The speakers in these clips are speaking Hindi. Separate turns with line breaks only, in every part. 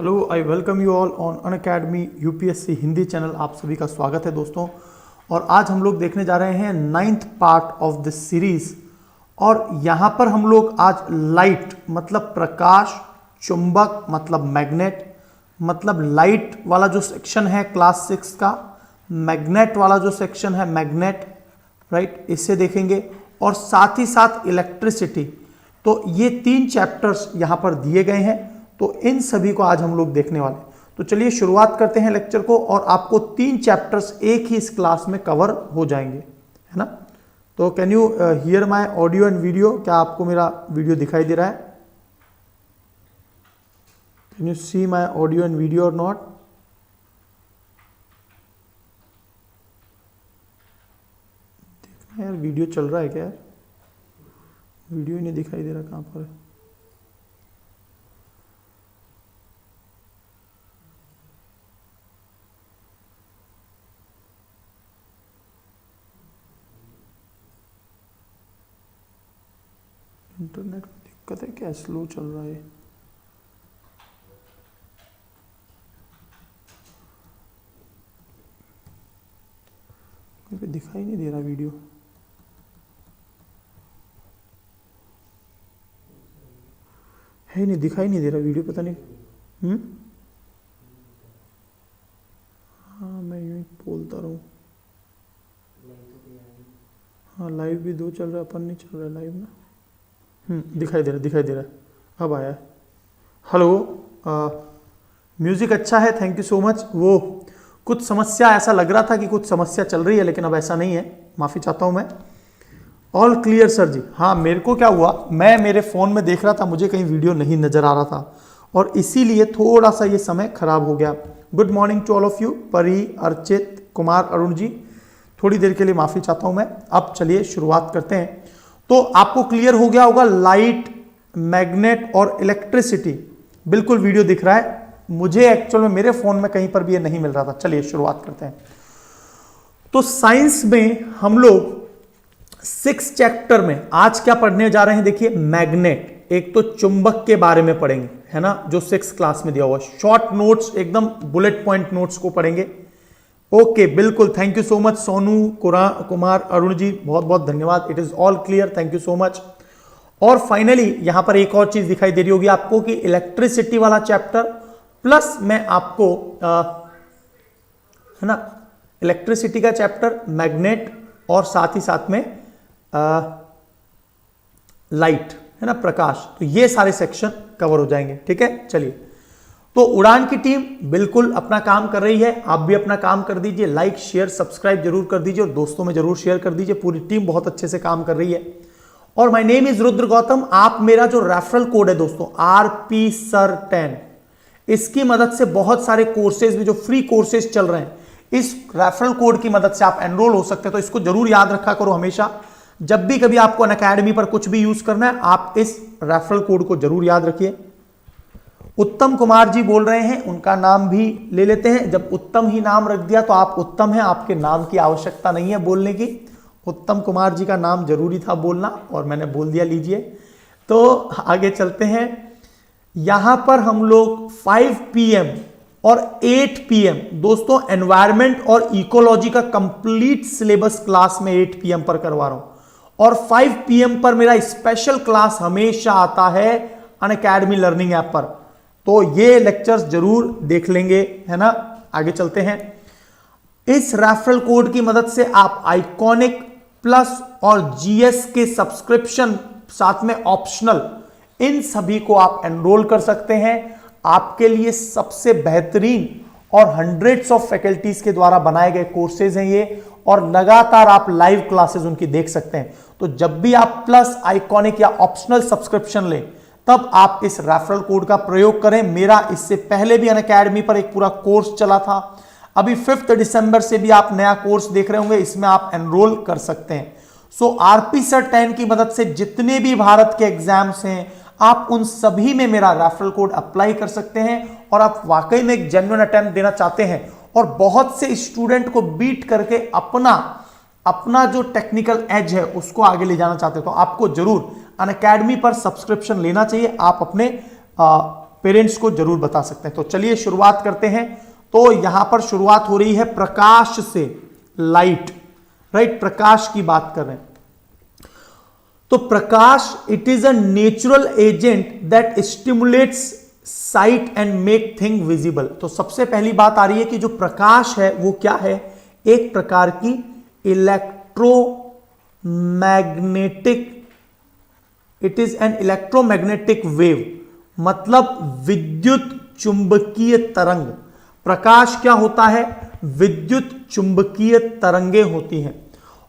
Hello, I welcome you all on Unacademy UPSC Hindi channel. आप सभी का स्वागत है दोस्तों। और आज हम लोग देखने जा रहे हैं 9th part of this series. और यहाँ पर हम लोग आज लाइट मतलब प्रकाश, चुंबक मतलब मैग्नेट, मतलब लाइट वाला जो सेक्शन है क्लास 6 का, मैग्नेट वाला जो सेक्शन है मैग्नेट, राइट, इससे देखेंगे। और साथ ही साथ इलेक्ट्रिसिटी। तो ये 3 चैप्टर्स यहाँ पर दिए गए हैं, तो इन सभी को आज हम लोग देखने वाले हैं। तो चलिए शुरुआत करते हैं लेक्चर को। और आपको 3 चैप्टर्स एक ही इस क्लास में कवर हो जाएंगे, है ना। तो can you here my audio and video? क्या आपको मेरा वीडियो दिखाई दे रहा है? Can you see my audio and video और नॉट? देखना यार, वीडियो चल रहा है क्या यार? वीडियो ही नहीं दिखाई दे रहा, कहाँ पर है? इंटरनेट में दिक्कत है क्या? स्लो चल रहा है? दिखाई नहीं दे रहा वीडियो। है नहीं, दिखाई नहीं दे रहा वीडियो, पता नहीं। हाँ, मैं यूँ ही बोलता रहूँ। हाँ, लाइव भी 2 चल रहा है, अपन नहीं चल रहा है लाइव ना। दिखाई दे रहा, दिखाई दे रहा है। अब आया है। हेलो, म्यूजिक अच्छा है, थैंक यू सो मच। वो कुछ समस्या, ऐसा लग रहा था कि कुछ समस्या चल रही है, लेकिन अब ऐसा नहीं है, माफ़ी चाहता हूँ मैं। ऑल क्लियर सर जी। हाँ, मेरे को क्या हुआ, मैं मेरे फ़ोन में देख रहा था, मुझे कहीं वीडियो नहीं नज़र आ रहा था और इसीलिए थोड़ा सा ये समय खराब हो गया। Good morning to all of you. Pari, Archit, Kumar, Arun जी, थोड़ी देर के लिए माफ़ी चाहता हूँ मैं। अब चलिए शुरुआत करते हैं। तो आपको क्लियर हो गया होगा, लाइट, मैग्नेट और इलेक्ट्रिसिटी। बिल्कुल वीडियो दिख रहा है मुझे, एक्चुअल में मेरे फ़ोन में कहीं पर भी ये नहीं मिल रहा था। चलिए शुरुआत करते हैं। तो साइंस में हम लोग 6 चैप्टर में आज क्या पढ़ने जा रहे हैं? देखिए, मैग्नेट, एक तो चुंबक के बारे में पढ़ेंगे, है ना, जो 6 क्लास में दिया हुआ। शॉर्ट नोट्स, एकदम बुलेट पॉइंट नोट्स को पढ़ेंगे। ओके, बिल्कुल, thank you so much Sonu, Kumar, Arun ji, बहुत बहुत धन्यवाद। It is all clear, thank you so much. और फाइनली यहां पर एक और चीज दिखाई दे रही होगी आपको कि इलेक्ट्रिसिटी वाला चैप्टर प्लस मैं आपको है ना, इलेक्ट्रिसिटी का चैप्टर, मैग्नेट और साथ ही साथ में लाइट, है ना, प्रकाश। तो ये सारे सेक्शन कवर हो जाएंगे, ठीक है। चलिए, तो उड़ान की टीम बिल्कुल अपना काम कर रही है, आप भी अपना काम कर दीजिए। लाइक, शेयर, सब्सक्राइब जरूर कर दीजिए और दोस्तों में जरूर शेयर कर दीजिए। पूरी टीम बहुत अच्छे से काम कर रही है। और my name is Rudra Gautam. आप मेरा जो रेफरल कोड है दोस्तों, RP Sir 10, इसकी मदद से बहुत सारे कोर्सेज में, जो फ्री कोर्सेज चल रहे हैं, इस रेफरल कोड की मदद से आप एनरोल हो सकते हैं। तो इसको जरूर याद रखा करो हमेशा, जब भी कभी आपको अनअकैडमी पर कुछ भी यूज करना है, आप इस रेफरल कोड को जरूर याद रखिए। उत्तम कुमार जी बोल रहे हैं, उनका नाम भी ले लेते हैं। जब उत्तम ही नाम रख दिया तो आप उत्तम हैं, आपके नाम की आवश्यकता नहीं है बोलने की। उत्तम कुमार जी का नाम जरूरी था बोलना और मैंने बोल दिया, लीजिए। तो आगे चलते हैं। यहां पर हम लोग 5 PM और 8 PM दोस्तों, एनवायरमेंट और इकोलॉजी का कंप्लीट सिलेबस क्लास में 8 PM पर करवा रहा हूं। और 5 PM पर मेरा स्पेशल क्लास हमेशा आता है अनअकैडमी लर्निंग ऐप पर, तो ये लेक्चर्स जरूर देख लेंगे, है ना। आगे चलते हैं। इस रेफरल कोड की मदद से आप आइकॉनिक प्लस और GS के सब्सक्रिप्शन, साथ में ऑप्शनल, इन सभी को आप एनरोल कर सकते हैं। आपके लिए सबसे बेहतरीन और हंड्रेड्स ऑफ फैकल्टीज के द्वारा बनाए गए कोर्सेज हैं ये, और लगातार आप लाइव क्लासेस उनकी देख सकते हैं। तो जब भी आप प्लस, आइकॉनिक या ऑप्शनल सब्सक्रिप्शन लें, तब आप इस रेफरल कोड का प्रयोग करें। मेरा इससे पहले भी अनअकैडमी पर एक पूरा कोर्स चला था। अभी 5 दिसंबर से भी आप नया कोर्स देख रहे होंगे, इसमें आप एनरोल कर सकते हैं। सो RP Sir 10 की मदद से जितने भी भारत के एग्जाम्स हैं, आप उन सभी में मेरा रेफरल कोड अप्लाई कर सकते हैं। और आप वाकई में एक जेन्युइन अटेम्प्ट देना चाहते हैं और बहुत से स्टूडेंट को बीट करके अपना जो टेक्निकल एज है उसको आगे ले जाना चाहते हैं, तो आपको जरूर अनअकैडमी पर सब्सक्रिप्शन लेना चाहिए। आप अपने पेरेंट्स को जरूर बता सकते हैं। तो चलिए शुरुआत करते हैं। तो यहां पर शुरुआत हो रही है प्रकाश से, लाइट, राइट, प्रकाश की बात कर रहे हैं। तो प्रकाश it is a natural agent that stimulates sight and make thing visible. तो सबसे पहली बात आ रही है कि जो प्रकाश है वो क्या है, एक प्रकार की electromagnetic, it is an electromagnetic wave, मतलब विद्युत चुंबकीय तरंग। प्रकाश क्या होता है, विद्युत चुंबकीय तरंगे होती हैं।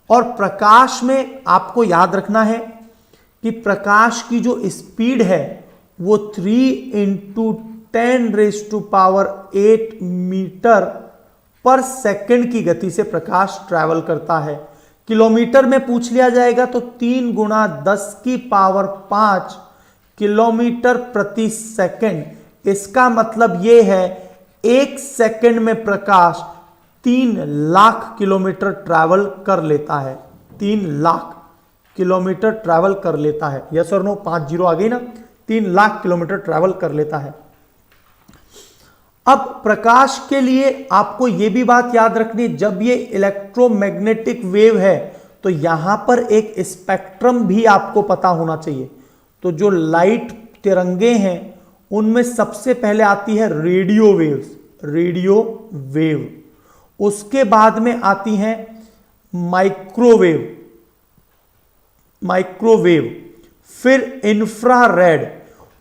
और प्रकाश में आपको याद रखना है कि प्रकाश की जो स्पीड है वो 3 × 10⁸ मीटर पर सेकंड की गति से प्रकाश ट्रैवल करता है। किलोमीटर में पूछ लिया जाएगा तो 3 × 10⁵ किलोमीटर प्रति सेकंड। इसका मतलब यह है 1 सेकंड में प्रकाश 3 लाख किलोमीटर ट्रैवल कर लेता है। 3 लाख किलोमीटर ट्रैवल कर लेता है। यस और नो, 5 जीरो आ गई ना, 3 लाख किलोमीटर ट्रैवल कर लेता है। अब प्रकाश के लिए आपको यह भी बात याद रखनी, जब ये इलेक्ट्रोमैग्नेटिक वेव है तो यहां पर एक स्पेक्ट्रम भी आपको पता होना चाहिए। तो जो लाइट तिरंगे हैं उनमें सबसे पहले आती है रेडियो वेव्स, रेडियो वेव, उसके बाद में आती हैं माइक्रोवेव, माइक्रोवेव, फिर इंफ्रारेड।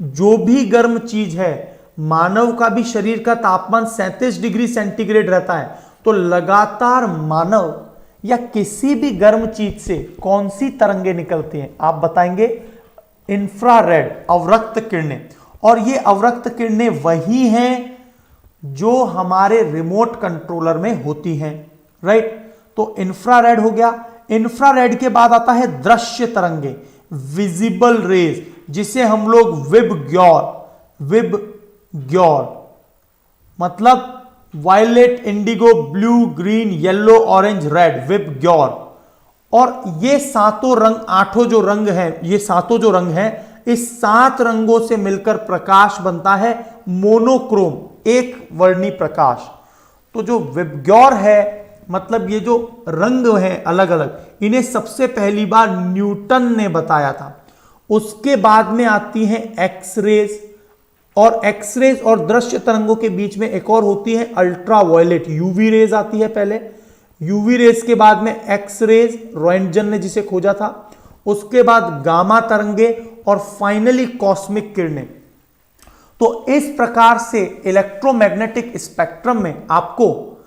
जो भी गर्म चीज है, मानव का भी शरीर का तापमान 37 डिग्री सेंटीग्रेड रहता है, तो लगातार मानव या किसी भी गर्म चीज से कौन सी तरंगे निकलती हैं, आप बताएंगे, इंफ्रारेड, अवरक्त किरणें। और ये अवरक्त किरणें वही हैं जो हमारे रिमोट कंट्रोलर में होती हैं, राइट। तो इंफ्रारेड हो गया। इंफ्रारेड के बाद आता है दृश्य तरंगे, विजिबल रेज, जिसे हम लोग विबग्योर मतलब violet, indigo, blue, green, yellow, orange, red, VIBGYOR. और ये सातों रंग, 8 जो रंग हैं, ये सातों जो रंग हैं, इस 7 रंगों से मिलकर प्रकाश बनता है मोनोक्रोम, एक वर्णी प्रकाश। तो जो विबग्योर है, मतलब ये जो रंग हैं अलग अलग, इन्हें सबसे पहली बार न्यूटन ने बताया था। उसके बाद में आती हैं एक्सरेज, और एक्सरेज और दृश्य तरंगों के बीच में एक और होती है अल्ट्रावायलेट, यूवी रेज आती है पहले। यूवी रेज के बाद में एक्स रेज, रोएंटजन ने जिसे खोजा था, उसके बाद गामा तरंगे, और फाइनली कॉस्मिक किरणें। तो इस प्रकार से इलेक्ट्रोमैग्नेटिक स्पेक्ट्रम में आपको,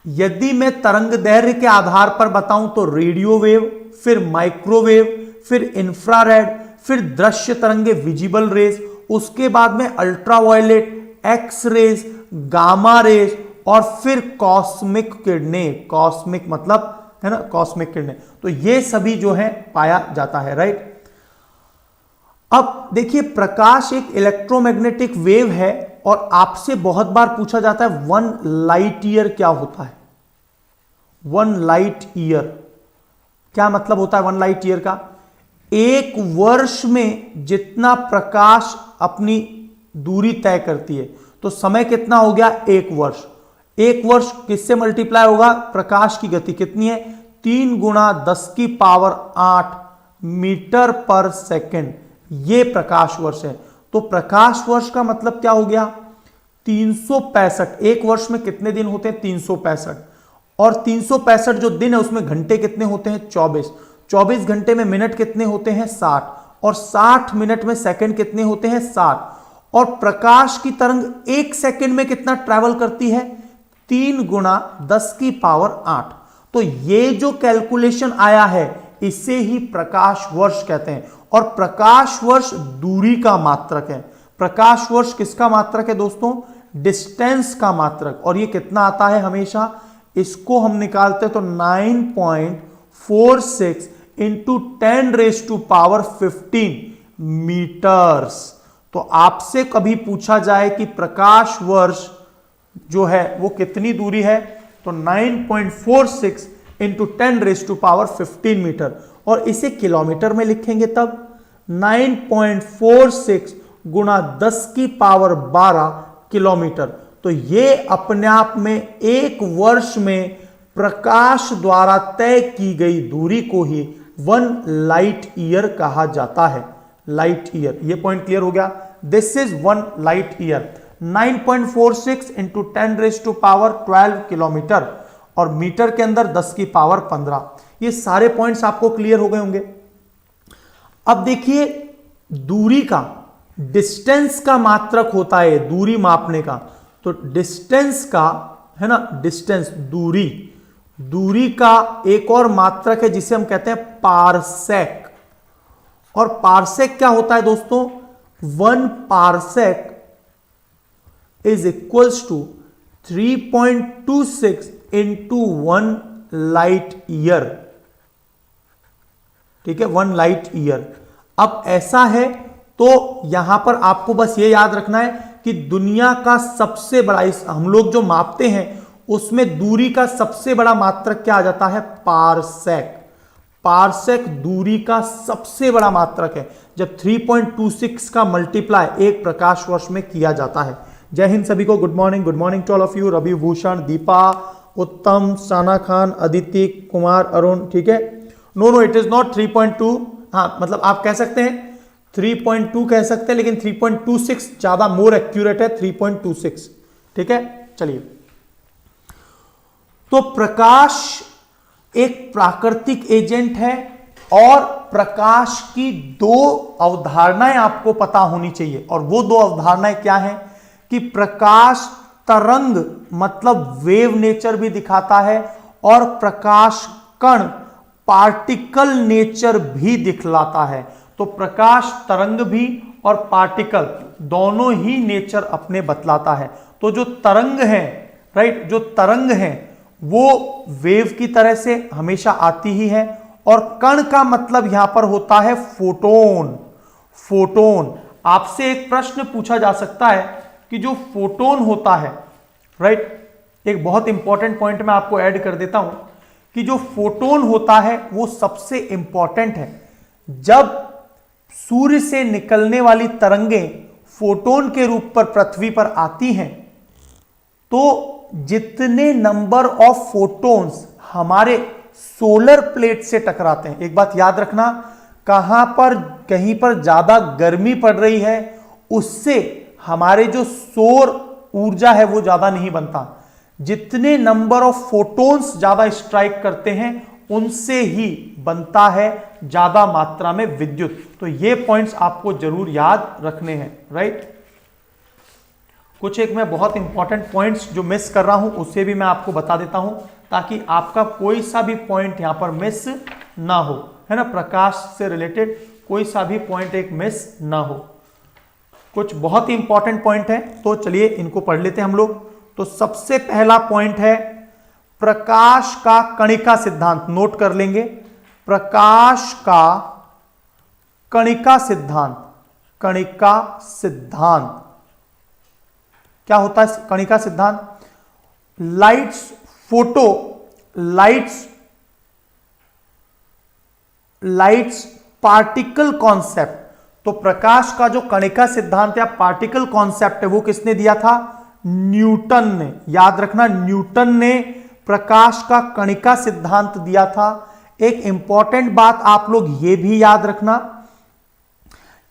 यदि मैं तरंग दैर्घ्य के आधार पर बताऊं तो रेडियो वेव, फिर माइक्रोवेव, फिर इंफ्रारेड, फिर दृश्य तरंगे विजिबल रेज, उसके बाद में ultraviolet, X rays, gamma rays, और फिर कॉस्मिक किरणें। कॉस्मिक मतलब है ना, कॉस्मिक किरणें। तो ये सभी जो है पाया जाता है, राइट। अब देखिए, प्रकाश एक इलेक्ट्रोमैग्नेटिक वेव है, और आपसे बहुत बार पूछा जाता है 1 लाइट ईयर क्या होता है। 1 लाइट ईयर क्या मतलब होता है 1 लाइट ईयर का? 1 वर्ष में जितना प्रकाश अपनी दूरी तय करती है, तो समय कितना हो गया? 1 वर्ष। 1 वर्ष किससे मल्टीप्लाई होगा? प्रकाश की गति कितनी है? 3 × 10⁸ मीटर पर सेकेंड, ये प्रकाश वर्ष है। तो प्रकाश वर्ष का मतलब क्या हो गया? 365। 1 वर्ष में कितने दिन होते हैं? 365। और 365 जो दिन है उसमें घंटे कितने होते हैं? 24। 24 घंटे में मिनट कितने होते हैं? 60। और 60 मिनट में सेकंड कितने होते हैं? 60। और प्रकाश की तरंग 1 सेकंड में कितना ट्रैवल करती है? 3 × 10⁸। तो ये जो कैलकुलेशन आया है, इसे ही प्रकाश वर्ष कहते हैं। और प्रकाश वर्ष दूरी का मात्रक है। प्रकाश वर्ष किसका मात्रक है दोस्तों? डिस्टेंस का मात्रक। और ये कितना आता है हमेशा? इसको हम निकालते हैं तो 9.46 × 10⁻15 मीटर्स। तो आपसे कभी पूछा जाए कि प्रकाश वर्ष जो है वो कितनी दूरी है, तो 9.46 × 10⁻15 मीटर। और इसे किलोमीटर में लिखेंगे तब 9.46 गुणा 10 की पावर 12 किलोमीटर। तो ये अपने आप में एक वर्ष में प्रकाश द्वारा तय की गई दूरी को ही 1 लाइट ईयर कहा जाता है। लाइट ईयर, ये पॉइंट क्लियर हो गया। This is 1 light year. 9.46 into 10⁻12 kilometre, और मीटर के अंदर 10 की पावर 15। ये सारे पॉइंट्स आपको क्लियर हो गए होंगे। अब देखिए, दूरी का, डिस्टेंस का मात्रक होता है दूरी मापने का। तो डिस्टेंस का है ना, डिस्टेंस, दूरी, दूरी का एक और मात्रक है जिसे हम कहते हैं पारसेक। और पारसेक क्या होता है दोस्तों? 1 parsec is equals to 3.26 into 1 light year. ठीक है, 1 लाइट ईयर। अब ऐसा है तो यहां पर आपको बस ये याद रखना है कि दुनिया का सबसे बड़ा, इस हम लोग जो मापते हैं उसमें दूरी का सबसे बड़ा मात्रक क्या आ जाता है? पारसेक। पारसेक दूरी का सबसे बड़ा मात्रक है जब 3.26 का मल्टीप्लाई एक प्रकाश वर्ष में किया जाता है। जय हिंद सभी को, good morning to all of you. Ravi Bhushan, Deepa, Uttam, Sana Khan, Aditi Kumar, Arun. ठीक है, नो इट इज नॉट 3.2। हाँ, मतलब आप कह सकते हैं 3.2 कह सकते हैं, लेकिन 3.26 ज्यादा मोर एक्यूरेट है, 3.26। ठीक है, चलिए। तो प्रकाश एक प्राकृतिक एजेंट है, और प्रकाश की 2 अवधारणाएं आपको पता होनी चाहिए। और वो 2 अवधारणाएं क्या हैं? कि प्रकाश तरंग मतलब वेव नेचर भी दिखाता है, और प्रकाश कण पार्टिकल नेचर भी दिखलाता है। तो प्रकाश तरंग भी और पार्टिकल दोनों ही नेचर अपने बतलाता है। तो जो तरंग है, राइट, जो तरंग है वो वेव की तरह से हमेशा आती ही है। और कण का मतलब यहां पर होता है फोटोन। फोटोन, आपसे एक प्रश्न पूछा जा सकता है कि जो फोटोन होता है, राइट, एक बहुत इंपॉर्टेंट पॉइंट मैं आपको ऐड कर देता हूं कि जो फोटोन होता है वो सबसे इंपॉर्टेंट है। जब सूर्य से निकलने वाली तरंगें फोटोन के रूप पर पृथ्वी पर आती हैं, तो जितने नंबर ऑफ फोटोन्स हमारे सोलर प्लेट से टकराते हैं, एक बात याद रखना, कहीं पर ज्यादा गर्मी पड़ रही है उससे हमारे जो सौर ऊर्जा है वो ज्यादा नहीं बनता। जितने नंबर ऑफ फोटोन्स ज्यादा स्ट्राइक करते हैं उनसे ही बनता है ज्यादा मात्रा में विद्युत। तो ये पॉइंट्स आपको जरूर याद रखने हैं, राइट। कुछ एक मैं बहुत इंपॉर्टेंट पॉइंट्स जो मिस कर रहा हूं उसे भी मैं आपको बता देता हूं, ताकि आपका कोई सा भी पॉइंट यहां पर मिस ना हो, है ना। प्रकाश से रिलेटेड कोई सा भी पॉइंट एक मिस ना हो। कुछ बहुत ही इंपॉर्टेंट पॉइंट है, तो चलिए इनको पढ़ लेते हैं हम लोग। तो सबसे पहला पॉइंट है प्रकाश का कणिका सिद्धांत। नोट कर लेंगे, प्रकाश का कणिका सिद्धांत। कणिका सिद्धांत क्या होता है? कणिका सिद्धांत, लाइट्स पार्टिकल कॉन्सेप्ट। तो प्रकाश का जो कणिका सिद्धांत या पार्टिकल कॉन्सेप्ट है वो किसने दिया था? न्यूटन ने। याद रखना, न्यूटन ने प्रकाश का कणिका सिद्धांत दिया था। एक इंपॉर्टेंट बात आप लोग ये भी याद रखना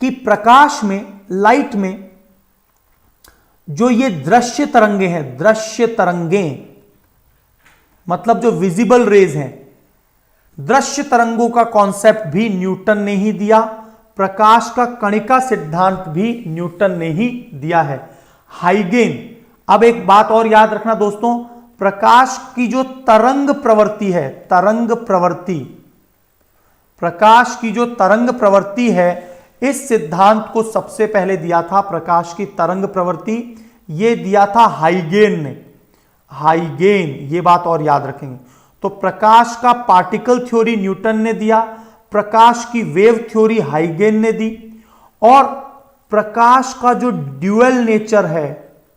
कि प्रकाश में, लाइट में जो ये दृश्य तरंगे हैं, दृश्य तरंगें मतलब जो विजिबल रेज हैं, दृश्य तरंगों का कॉन्सेप्ट भी न्यूटन ने ही दिया। प्रकाश का कणिका सिद्धांत भी न्यूटन ने ही दिया है। हाइगेन, अब एक बात और याद रखना दोस्तों, प्रकाश की जो तरंग प्रवृत्ति है, तरंग प्रवृत्ति, प्रकाश की जो तरंग प्रवृत्ति है, इस सिद्धांत को सबसे पहले दिया था, प्रकाश की तरंग प्रवृत्ति ये दिया था हाइगेन ने। हाइगेन, ये बात और याद रखेंगे। तो प्रकाश का पार्टिकल थ्योरी न्यूटन ने दिया, प्रकाश की वेव थ्योरी हाइगेन ने दी, और प्रकाश का जो ड्यूअल नेचर है,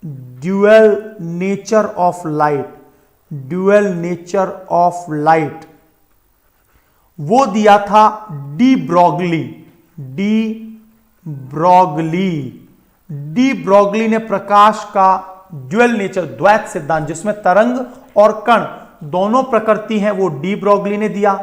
dual nature of light, dual nature of light, वो दिया था de Broglie. De Broglie, de Broglie ने प्रकाश का ड्यूअल नेचर, द्वैत सिद्धांत, जिसमें तरंग और कण दोनों प्रकृति हैं, वो डी ब्रोगली ने दिया।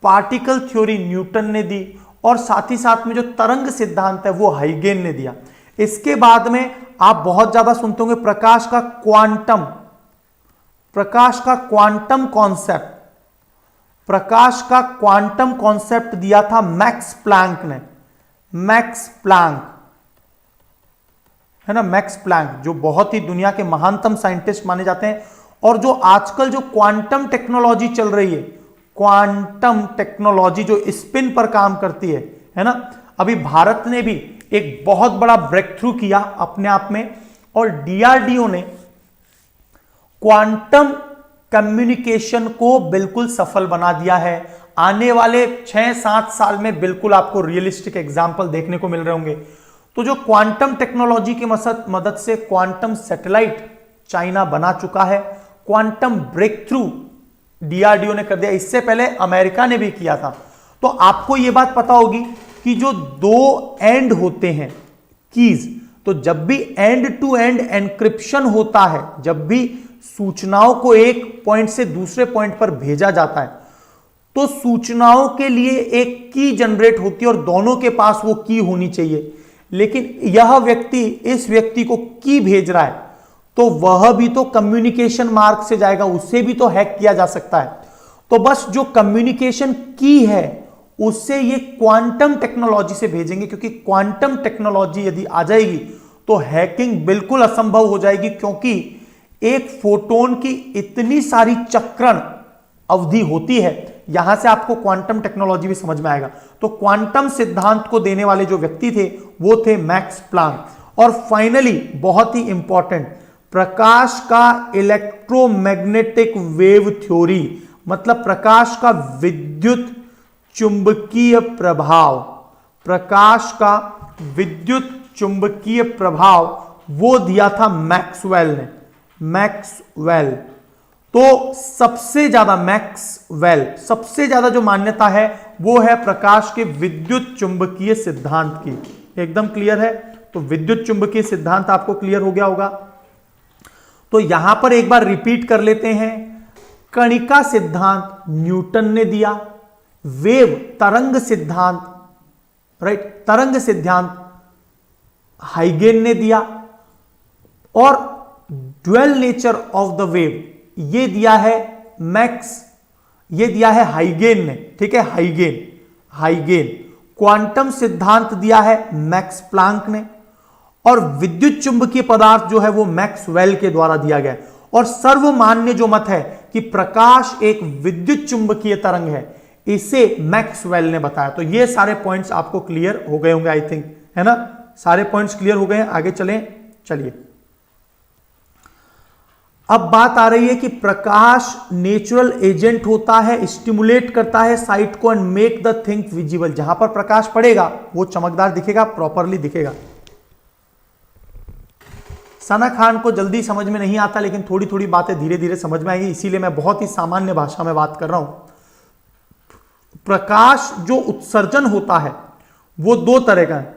पार्टिकल थ्योरी न्यूटन ने दी, और साथ ही साथ में जो तरंग सिद्धांत है वो हाइगेन ने दिया। इसके बाद में आप बहुत ज्यादा सुनते होंगे प्रकाश का क्वांटम कॉन्सेप्ट, प्रकाश का क्वांटम कॉन्सेप्ट दिया था मैक्स प्लैंक ने। मैक्स प्लैंक है ना, मैक्स प्लैंक जो बहुत ही दुनिया के महानतम साइंटिस्ट माने जाते हैं। और जो आजकल जो क्वांटम टेक्नोलॉजी चल रही है, क्वांटम टेक्नोलॉजी जो स्पिन पर काम करती है ना, अभी भारत ने भी एक बहुत बड़ा ब्रेक थ्रू किया अपने आप में, और डीआरडीओ ने क्वांटम कम्युनिकेशन को बिल्कुल सफल बना दिया है। आने वाले 6-7 साल में बिल्कुल आपको रियलिस्टिक एग्जाम्पल देखने को मिल रहे होंगे। तो जो क्वांटम टेक्नोलॉजी की मदद से क्वांटम सैटेलाइट चाइना बना चुका है, क्वांटम ब्रेक थ्रू डीआरडीओ ने कर दिया, इससे पहले अमेरिका ने भी किया था। तो आपको यह बात पता होगी कि जो दो एंड होते हैं कीज, तो जब भी एंड टू एंड एन्क्रिप्शन होता है, जब भी सूचनाओं को एक पॉइंट से दूसरे पॉइंट पर भेजा जाता है, तो सूचनाओं के लिए एक की जनरेट होती है और दोनों के पास वो की होनी चाहिए। लेकिन यह व्यक्ति इस व्यक्ति को की भेज रहा है, तो वह भी तो कम्युनिकेशन मार्ग से जाएगा, उससे भी तो हैक किया जा सकता है। तो बस जो कम्युनिकेशन की है उससे ये क्वांटम टेक्नोलॉजी से भेजेंगे, क्योंकि क्वांटम टेक्नोलॉजी यदि आ जाएगी तो हैकिंग बिल्कुल असंभव हो जाएगी, क्योंकि एक फोटोन की इतनी सारी चक्रण अवधि होती है। यहां से आपको क्वांटम टेक्नोलॉजी भी समझ में आएगा। तो क्वांटम सिद्धांत को देने वाले जो व्यक्ति थे वो थे मैक्स प्लैंक। और फाइनली बहुत ही इंपॉर्टेंट, प्रकाश का इलेक्ट्रोमैग्नेटिक वेव थ्योरी, मतलब प्रकाश का विद्युत चुंबकीय प्रभाव, प्रकाश का विद्युत चुंबकीय प्रभाव वो दिया था मैक्सवेल ने। मैक्सवेल तो सबसे ज्यादा जो मान्यता है वो है प्रकाश के विद्युत चुंबकीय सिद्धांत की। एकदम क्लियर है? तो विद्युत चुंबकीय सिद्धांत आपको क्लियर हो गया होगा। तो यहां पर एक बार रिपीट कर लेते हैं। कणिका सिद्धांत न्यूटन ने दिया, वेव तरंग सिद्धांत, राइट, तरंग सिद्धांत हाइगेन ने दिया, और dual nature of the wave ये दिया है हाइगेन ने। ठीक है, हाइगेन। क्वांटम सिद्धांत दिया है मैक्स प्लैंक ने, और विद्युत चुंबकीय पदार्थ जो है वो मैक्सवेल के द्वारा दिया गया। और सर्वमान्य जो मत है कि प्रकाश एक विद्युत चुंबकीय तरंग है, इसे मैक्सवेल ने बताया। तो ये सारे पॉइंट्स आपको क्लियर हो गए होंगे, आई थिंक, है ना? सारे पॉइंट्स क्लियर हो गए हैं। आगे चलिए। अब बात आ रही है कि प्रकाश नेचुरल एजेंट होता है, स्टिमुलेट करता है साइट को and make the thing visible. जहां पर प्रकाश पड़ेगा वो चमकदार दिखेगा, प्रॉपरली दिखेगा। सना खान को जल्दी समझ में नहीं आता, लेकिन थोड़ी थोड़ी बातें धीरे धीरे समझ में आएगी, इसीलिए मैं बहुत ही सामान्य भाषा में बात कर रहा हूं। प्रकाश जो उत्सर्जन होता है वो दो तरह का है।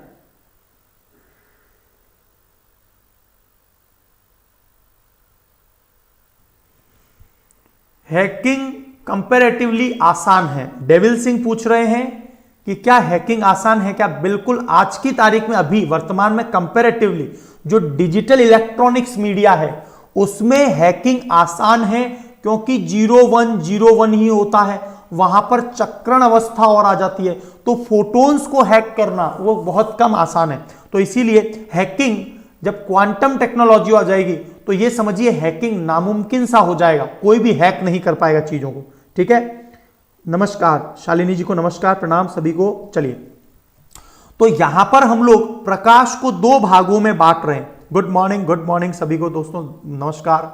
हैकिंग कंपैरेटिवली आसान है। डेविल सिंह पूछ रहे हैं कि क्या हैकिंग आसान है क्या? बिल्कुल, आज की तारीख में, अभी वर्तमान में कंपैरेटिवली जो डिजिटल इलेक्ट्रॉनिक्स मीडिया है उसमें हैकिंग आसान है, क्योंकि 0101 ही होता है, वहां पर चक्रण अवस्था और आ जाती है, तो फोटोन्स को हैक करना वो बहुत कम आसान है। तो इसीलिए हैकिंग, जब क्वांटम टेक्नोलॉजी आ जाएगी तो ये समझिए हैकिंग नामुमकिन सा हो जाएगा, कोई भी हैक नहीं कर पाएगा चीजों को। ठीक है, नमस्कार शालिनी जी को, नमस्कार, प्रणाम सभी को। चलिए, तो यहां पर हम लोग प्रकाश को दो भागों में बांट रहे हैं। गुड मॉर्निंग सभी को दोस्तों, नमस्कार।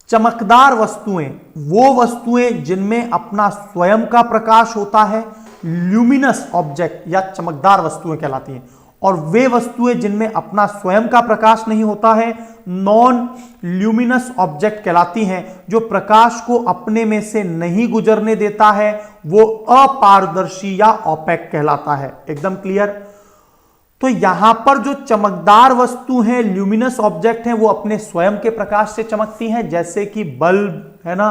चमकदार वस्तुएं वो वस्तुएं जिनमें अपना स्वयं का प्रकाश होता है, ल्यूमिनस ऑब्जेक्ट या चमकदार वस्तुएं कहलाती हैं। और वे वस्तुएं जिनमें अपना स्वयं का प्रकाश नहीं होता है, नॉन ल्यूमिनस ऑब्जेक्ट कहलाती हैं। जो प्रकाश को अपने में से नहीं गुजरने देता है वो अपारदर्शी या ओपेक कहलाता है। एकदम क्लियर? तो यहां पर जो चमकदार वस्तु है, ल्यूमिनस ऑब्जेक्ट है, वो अपने स्वयं के प्रकाश से चमकती हैं, जैसे कि बल्ब है ना,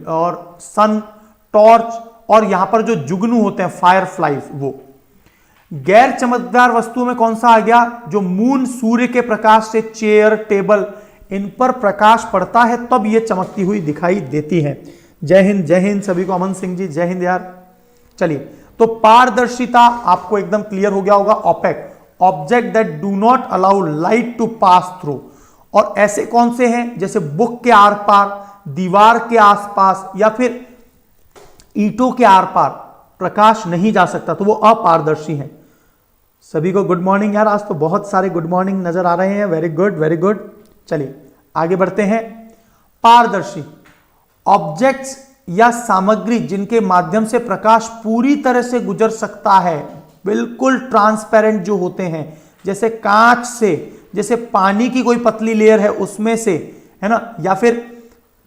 और सन, टॉर्च, और यहां पर जो जुगनू होते हैं फायर फ्लाइज वो। गैर चमकदार वस्तुओं में कौन सा आ गया? जो मून, सूर्य के प्रकाश से चेयर, टेबल, इन पर प्रकाश पड़ता है तब ये चमकती हुई दिखाई देती है। जय हिंद सभी को। अमन सिंह जी जय हिंद यार। चलिए, तो पारदर्शिता आपको एकदम क्लियर हो गया होगा। Opaque, object that do not allow light to pass through. और ऐसे कौन से हैं? जैसे बुक के आर पार, दीवार के आसपास, या फिर ईंटों के आर पार प्रकाश नहीं जा सकता, तो वो अपारदर्शी हैं। सभी को गुड मॉर्निंग यार, आज तो बहुत सारे गुड मॉर्निंग नजर आ रहे हैं। Very good very good. चलिए आगे बढ़ते हैं। पारदर्शी, ऑब्जेक्ट्स या सामग्री जिनके माध्यम से प्रकाश पूरी तरह से गुजर सकता है, बिल्कुल ट्रांसपेरेंट जो होते हैं, जैसे कांच से, जैसे पानी की कोई पतली लेयर है उसमें से, है ना, या फिर,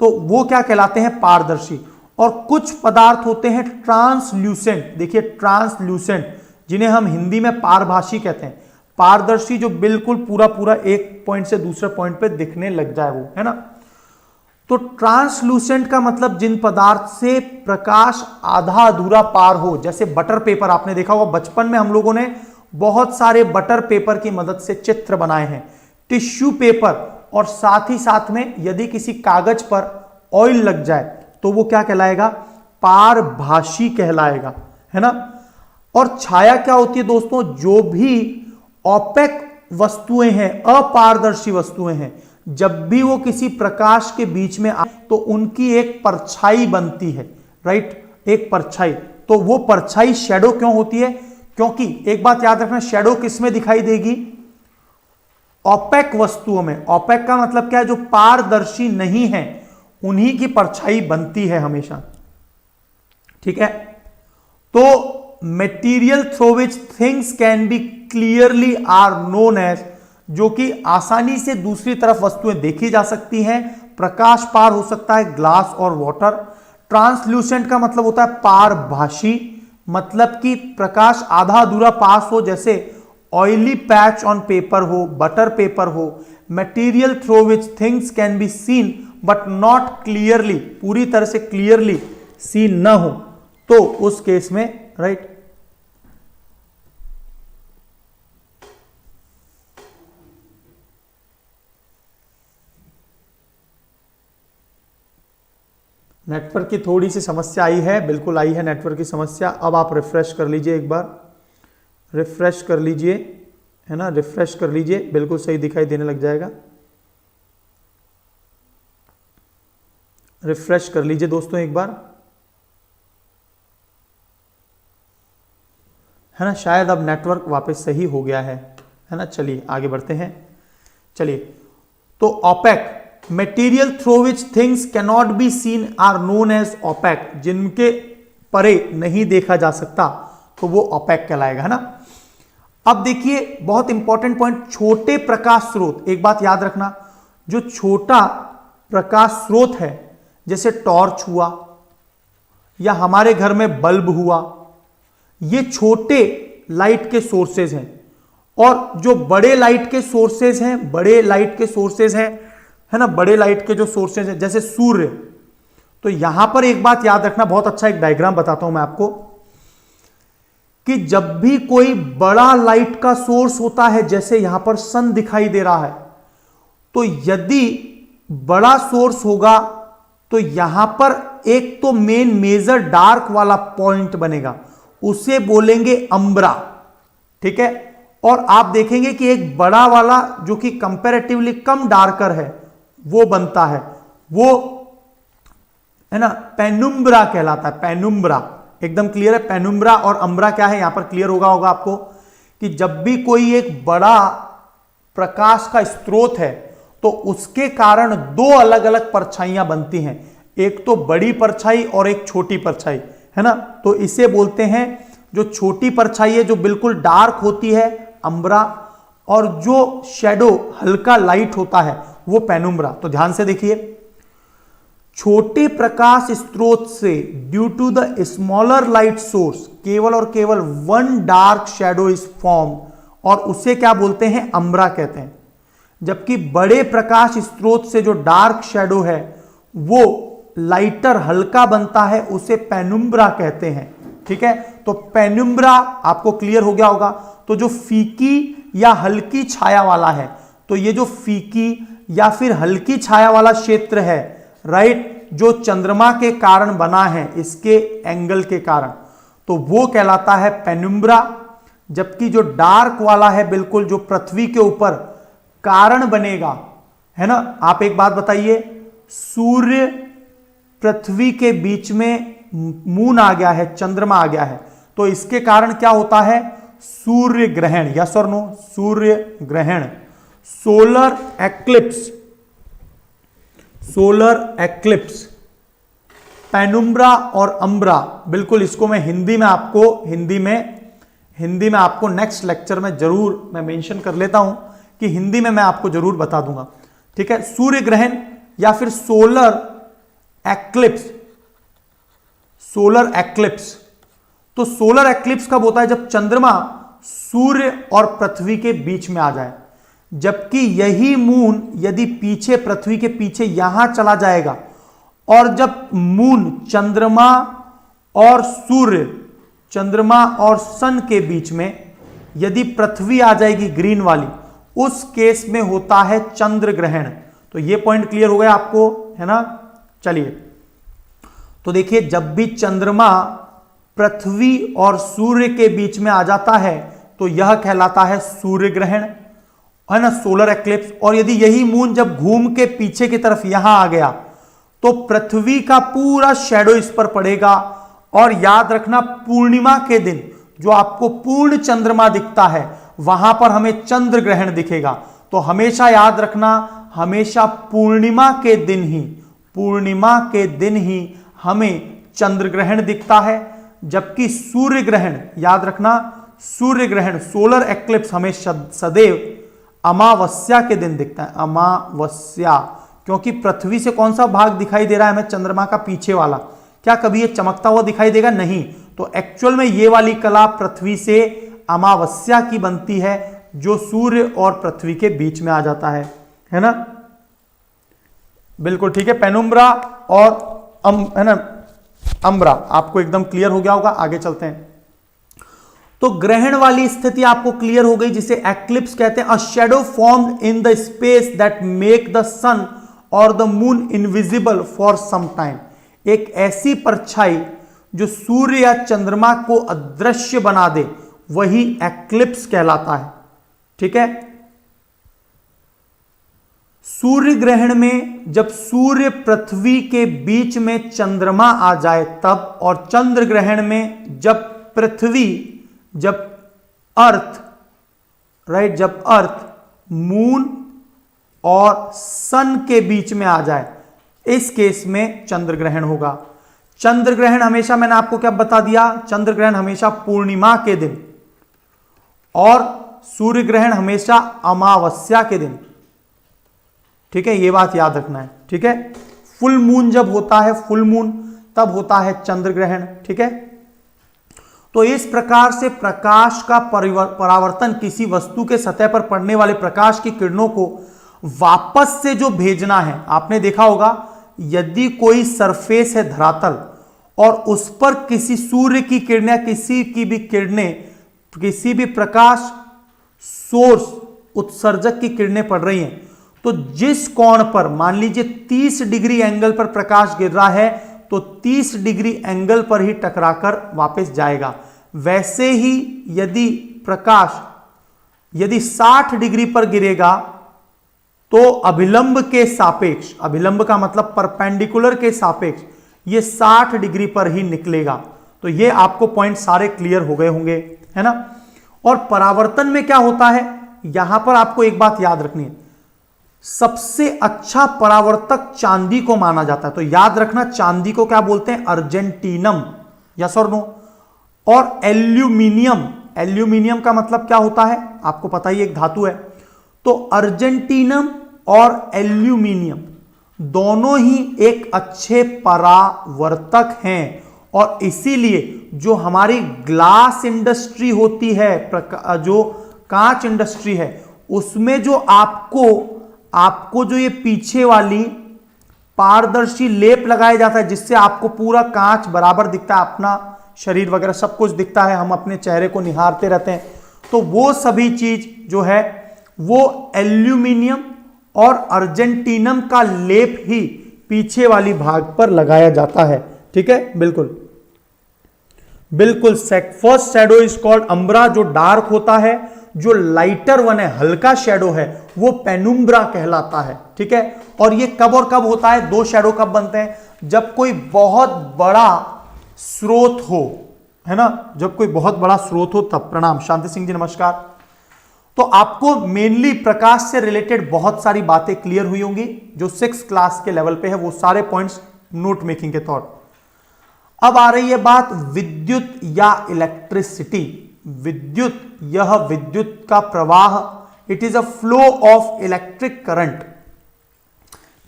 तो वो क्या कहलाते हैं? पारदर्शी। और कुछ पदार्थ होते हैं ट्रांसल्यूसेंट। देखिए ट्रांसल्यूसेंट, जिन्हें हम हिंदी में पारभासी कहते हैं। पारदर्शी जो बिल्कुल पूरा पूरा एक पॉइंट से दूसरे पॉइंट पे दिखने लग जाए वो, है ना। तो ट्रांसलूसेंट का मतलब जिन पदार्थ से प्रकाश आधा अधूरा पार हो, जैसे बटर पेपर। आपने देखा होगा बचपन में हम लोगों ने बहुत सारे बटर पेपर की मदद से चित्र बनाए हैं, टिश्यू पेपर, और साथ ही साथ में यदि किसी कागज पर ऑयल लग जाए तो वो क्या कहलाएगा? पारभासी कहलाएगा, है ना। और छाया क्या होती है दोस्तों? जो भी ओपेक वस्तुएं हैं, अपारदर्शी वस्तुएं हैं, जब भी वो किसी प्रकाश के बीच में आए तो उनकी एक परछाई बनती है, राइट, एक परछाई। तो वो परछाई शैडो क्यों होती है? क्योंकि एक बात याद रखना, शैडो किस में दिखाई देगी? ओपेक वस्तुओं में। ओपेक का मतलब क्या है? जो पारदर्शी नहीं है उन्हीं की परछाई बनती है हमेशा, ठीक है। तो material through which things can be clearly or known as, जो कि आसानी से दूसरी तरफ वस्तुएं देखी जा सकती हैं, प्रकाश पार हो सकता है, ग्लास और वाटर। ट्रांसल्यूसेंट का मतलब होता है पारभासी, मतलब कि प्रकाश आधा अधूरा पास हो, जैसे ऑयली पैच ऑन पेपर हो, बटर पेपर हो। Material through which things can be seen but not clearly, पूरी तरह से क्लियरली सीन न हो, तो उस केस में, राइट, नेटवर्क की थोड़ी सी समस्या आई है, बिल्कुल आई है नेटवर्क की समस्या। अब आप रिफ्रेश कर लीजिए, एक बार रिफ्रेश कर लीजिए, है ना, रिफ्रेश कर लीजिए, बिल्कुल सही दिखाई देने लग जाएगा। रिफ्रेश कर लीजिए दोस्तों एक बार, है ना, शायद अब नेटवर्क वापस सही हो गया है ना। चलिए आगे बढ़ते हैं। चलिए, तो opaque, material through which things can not be seen or known as opaque, जिनके परे नहीं देखा जा सकता तो वो ओपेक कहलाएगा, है ना। अब देखिए बहुत इंपॉर्टेंट पॉइंट, छोटे प्रकाश स्रोत। एक बात याद रखना, जो छोटा प्रकाश स्रोत है, जैसे टॉर्च हुआ या हमारे घर में बल्ब हुआ, ये छोटे लाइट के सोर्सेज हैं। और जो बड़े लाइट के सोर्सेज हैं, बड़े लाइट के सोर्सेज हैं, है ना, बड़े लाइट के जो सोर्सेज हैं जैसे सूर्य। तो यहां पर एक बात याद रखना, बहुत अच्छा एक डायग्राम बताता हूं मैं आपको, कि जब भी कोई बड़ा लाइट का सोर्स होता है, जैसे यहां पर सन दिखाई दे रहा है, तो यदि बड़ा सोर्स होगा तो यहां पर एक तो मेन मेजर डार्क वाला पॉइंट बनेगा, उसे बोलेंगे अम्ब्रा, ठीक है। और आप देखेंगे कि एक बड़ा वाला जो कि कंपैरेटिवली कम डार्कर है वो बनता है, वो, है ना, पेनुम्ब्रा कहलाता है। पेनुम्ब्रा एकदम क्लियर है। पेनुम्ब्रा और अम्ब्रा क्या है, यहां पर क्लियर होगा आपको, कि जब भी कोई एक बड़ा प्रकाश का स्रोत है तो उसके कारण दो अलग अलग परछाइयां बनती हैं, एक तो बड़ी परछाई और एक छोटी परछाई, है ना। तो इसे बोलते हैं, जो छोटी परछाई है जो बिल्कुल डार्क होती है, अम्ब्रा, और जो शैडो हल्का लाइट होता है वो पेनुम्ब्रा। तो ध्यान से देखिए, छोटे प्रकाश स्रोत से due to the smaller light source केवल और केवल one dark shadow is form, और उसे क्या बोलते हैं, अम्ब्रा कहते हैं। जबकि बड़े प्रकाश स्रोत से जो डार्क शैडो है वो लाइटर हल्का बनता है, उसे पेनुम्ब्रा कहते हैं। ठीक है, तो पेनुम्ब्रा आपको क्लियर हो गया होगा। तो जो फीकी या हल्की छाया वाला है, तो ये जो फीकी या फिर हल्की छाया वाला क्षेत्र है, राइट, जो चंद्रमा के कारण बना है, इसके एंगल के कारण, तो वो कहलाता है पेनुम्ब्रा। जबकि जो डार्क वाला है, बिल्कुल जो पृथ्वी के ऊपर कारण बनेगा, है ना। आप एक बात बताइए, सूर्य पृथ्वी के बीच में मून आ गया है, चंद्रमा आ गया है, तो इसके कारण क्या होता है, सूर्य ग्रहण, यस और नो, सूर्य ग्रहण, solar eclipse, solar eclipse, penumbra और अम्ब्रा। बिल्कुल, इसको मैं हिंदी में आपको नेक्स्ट लेक्चर में जरूर मैं मेंशन कर लेता हूं कि हिंदी में मैं आपको जरूर बता दूंगा। ठीक है, सूर्य ग्रहण या फिर सोलर एक्लिप्स, सोलर एक्लिप्स। तो सोलर एक्लिप्स कब होता है, जब चंद्रमा सूर्य और पृथ्वी के बीच में आ जाए। जबकि यही मून यदि पीछे, पृथ्वी के पीछे यहां चला जाएगा, और जब मून चंद्रमा और सूर्य, चंद्रमा और सन के बीच में यदि पृथ्वी आ जाएगी ग्रीन वाली, उस केस में होता है चंद्र ग्रहण। तो ये पॉइंट क्लियर हो गया आपको, है ना। चलिए, तो देखिए, जब भी चंद्रमा पृथ्वी और सूर्य के बीच में आ जाता है तो यह कहलाता है सूर्य ग्रहण, है ना, सोलर एक्लिप्स। और यदि यही मून जब घूम के पीछे की तरफ यहां आ गया तो पृथ्वी का पूरा शैडो इस पर पड़ेगा। और याद रखना, पूर्णिमा के दिन जो आपको पूर्ण चंद्रमा दिखता है, वहां पर हमें चंद्र ग्रहण दिखेगा। तो हमेशा याद रखना, हमेशा पूर्णिमा के दिन ही, पूर्णिमा के दिन ही हमें चंद्र ग्रहण दिखता है। जबकि सूर्य ग्रहण, याद रखना, सूर्य ग्रहण, सोलर एक्लिप्स हमें सदैव अमावस्या के दिन दिखता है, अमावस्या। क्योंकि पृथ्वी से कौन सा भाग दिखाई दे रहा है हमें, चंद्रमा का पीछे वाला। क्या कभी ये चमकता हुआ दिखाई देगा, नहीं। तो एक्चुअल में ये वाली कला पृथ्वी से अमावस्या की बनती है, जो सूर्य और पृथ्वी के बीच में आ जाता है ना। बिल्कुल ठीक है, पेनुम्ब्रा और है ना, अम्ब्रा आपको एकदम क्लियर हो गया होगा। आगे चलते हैं। तो ग्रहण वाली स्थिति आपको क्लियर हो गई, जिसे एक्लिप्स कहते हैं। A shadow formed in the space that make the sun और the moon invisible for some time. एक ऐसी परछाई जो सूर्य या चंद्रमा को अदृश्य बना दे, वही एक्लिप्स कहलाता है। ठीक है, सूर्य ग्रहण में जब सूर्य पृथ्वी के बीच में चंद्रमा आ जाए तब, और चंद्र ग्रहण में जब पृथ्वी, जब अर्थ, राइट, जब अर्थ मून और सन के बीच में आ जाए, इस केस में चंद्र ग्रहण होगा। चंद्र ग्रहण हमेशा, मैंने आपको क्या बता दिया, चंद्र ग्रहण हमेशा पूर्णिमा के दिन, और सूर्य ग्रहण हमेशा अमावस्या के दिन। ठीक है, ये बात याद रखना है। ठीक है, फुल मून जब होता है, फुल मून, तब होता है चंद्र ग्रहण। ठीक है, तो इस प्रकार से प्रकाश का परावर्तन, किसी वस्तु के सतह पर पड़ने वाले प्रकाश की किरणों को वापस से जो भेजना है, आपने देखा होगा, यदि कोई सरफेस है धरातल और उस पर किसी सूर्य की किरणें, किसी की भी किरणें, किसी भी प्रकाश सोर्स, उत्सर्जक की किरणें पड़ रही हैं, तो जिस कोण पर, मान लीजिए 30 डिग्री एंगल पर प्रकाश गिर रहा है, तो 30 डिग्री एंगल पर ही टकराकर वापस जाएगा। वैसे ही यदि प्रकाश, यदि 60 डिग्री पर गिरेगा तो अभिलंब के सापेक्ष, अभिलंब का मतलब परपेंडिकुलर के सापेक्ष, ये 60 डिग्री पर ही निकलेगा। तो ये आपको पॉइंट सारे क्लियर हो गए होंगे, है ना। और परावर्तन में क्या होता है, यहां पर आपको एक बात याद रखनी है, सबसे अच्छा परावर्तक चांदी को माना जाता है। तो याद रखना, चांदी को क्या बोलते हैं, अर्जेंटीनम, यस और नो। और एल्यूमिनियम, एल्यूमिनियम का मतलब क्या होता है, आपको पता ही, एक धातु है। तो अर्जेंटीनम और एल्यूमिनियम दोनों ही एक अच्छे परावर्तक हैं, और इसीलिए जो हमारी ग्लास इंडस्ट्री होती है, जो कांच इंडस्ट्री है उसमें जो आपको जो ये पीछे वाली पारदर्शी लेप लगाया जाता है जिससे आपको पूरा कांच बराबर दिखता है, अपना शरीर वगैरह सब कुछ दिखता है, हम अपने चेहरे को निहारते रहते हैं, तो वो सभी चीज जो है वो एल्यूमिनियम और अर्जेंटीनम का लेप ही पीछे वाली भाग पर लगाया जाता है। ठीक है, बिल्कुल बिल्कुल। First shadow is called umbra, जो डार्क होता है, जो लाइटर वन है, हल्का शैडो है, वो पेनुम्ब्रा कहलाता है। ठीक है, और ये कब और कब होता है, दो शैडो कब बनते हैं, जब कोई बहुत बड़ा स्रोत हो, है ना, जब कोई बहुत बड़ा स्रोत हो तब। प्रणाम शांति सिंह जी, नमस्कार। तो आपको मेनली प्रकाश से रिलेटेड बहुत सारी बातें क्लियर हुई होंगी जो 6 क्लास के लेवल पे है, वो सारे पॉइंट्स नोट मेकिंग के तौर। अब आ रही है बात विद्युत या इलेक्ट्रिसिटी। विद्युत, यह विद्युत का प्रवाह, it is a flow of electric current.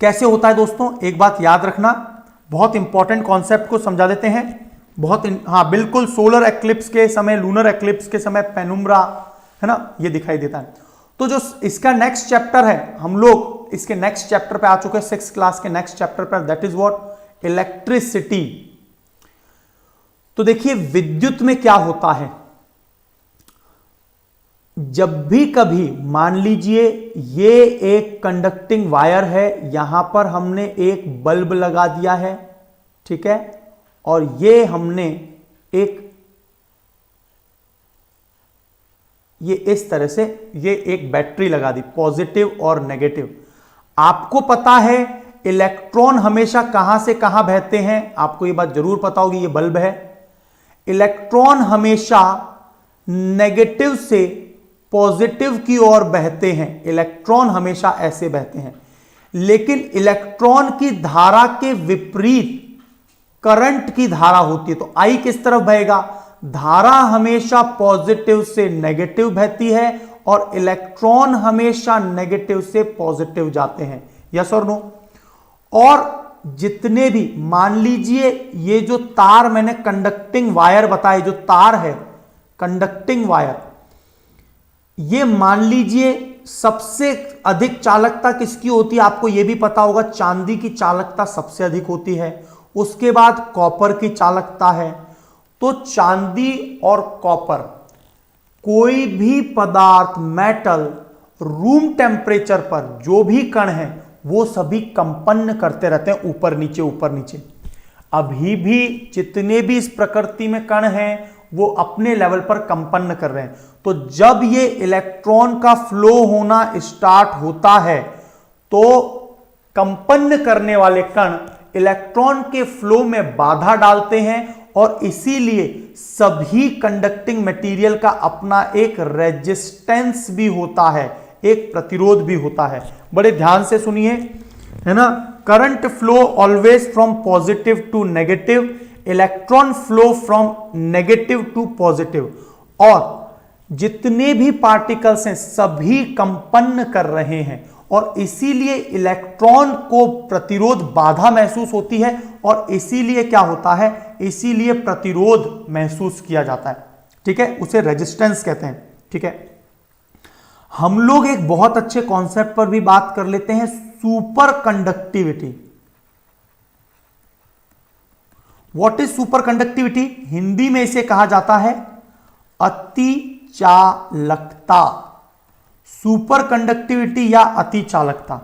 कैसे होता है दोस्तों, एक बात याद रखना, बहुत इंपॉर्टेंट कॉन्सेप्ट को समझा देते हैं। हाँ बिल्कुल, सोलर एक्लिप्स के समय, लूनर एक्लिप्स के समय पेनुम्ब्रा, है ना, ये दिखाई देता है। तो जो इसका नेक्स्ट चैप्टर है, हम लोग इसके नेक्स्ट चैप्टर पे आ चुके हैं, 6 क्लास के नेक्स्ट चैप्टर पर, दैट इज व्हाट, इलेक्ट्रिसिटी। तो देखिए विद्युत में क्या होता है, जब भी कभी मान लीजिए ये एक कंडक्टिंग वायर है, यहां पर हमने एक बल्ब लगा दिया है, ठीक है, और ये हमने ये इस तरह से ये एक बैटरी लगा दी, पॉजिटिव और नेगेटिव। आपको पता है इलेक्ट्रॉन हमेशा कहां से कहां बहते हैं, आपको ये बात जरूर पता होगी, ये बल्ब है, इलेक्ट्रॉन हमेशा नेगेटिव से पॉजिटिव की ओर बहते हैं, इलेक्ट्रॉन हमेशा ऐसे बहते हैं। लेकिन इलेक्ट्रॉन की धारा के विपरीत करंट की धारा होती है, तो आई किस तरफ बहेगा, धारा हमेशा पॉजिटिव से नेगेटिव बहती है और इलेक्ट्रॉन हमेशा नेगेटिव से पॉजिटिव जाते हैं, यस और नो। और जितने भी, मान लीजिए ये जो तार मैंने कंडक्टिंग वायर बताए, जो तार है कंडक्टिंग वायर, ये मान लीजिए सबसे अधिक चालकता किसकी होती है, आपको यह भी पता होगा, चांदी की चालकता सबसे अधिक होती है, उसके बाद कॉपर की चालकता है। तो चांदी और कॉपर, कोई भी पदार्थ, मेटल, रूम टेम्परेचर पर जो भी कण है वो सभी कंपन करते रहते हैं, ऊपर नीचे ऊपर नीचे। अभी भी जितने भी इस प्रकृति में कण हैं वो अपने लेवल पर कंपन कर रहे हैं। तो जब ये इलेक्ट्रॉन का फ्लो होना स्टार्ट होता है तो कंपन करने वाले कण इलेक्ट्रॉन के फ्लो में बाधा डालते हैं और इसीलिए सभी कंडक्टिंग मटेरियल का अपना एक रेजिस्टेंस भी होता है, एक प्रतिरोध भी होता है। बड़े ध्यान से सुनिए, है ना, current flow always from positive to negative, electron flow from negative to positive. और जितने भी पार्टिकल्स हैं सभी कंपन कर रहे हैं और इसीलिए इलेक्ट्रॉन को प्रतिरोध बाधा महसूस होती है और इसीलिए क्या होता है, इसीलिए प्रतिरोध महसूस किया जाता है। ठीक है, उसे रेजिस्टेंस कहते हैं। ठीक है, हम लोग एक बहुत अच्छे कॉन्सेप्ट पर भी बात कर लेते हैं, super conductivity. What is super conductivity? Hindi में इसे कहा जाता है अति चालकता, सुपर कंडक्टिविटी या अति चालकता।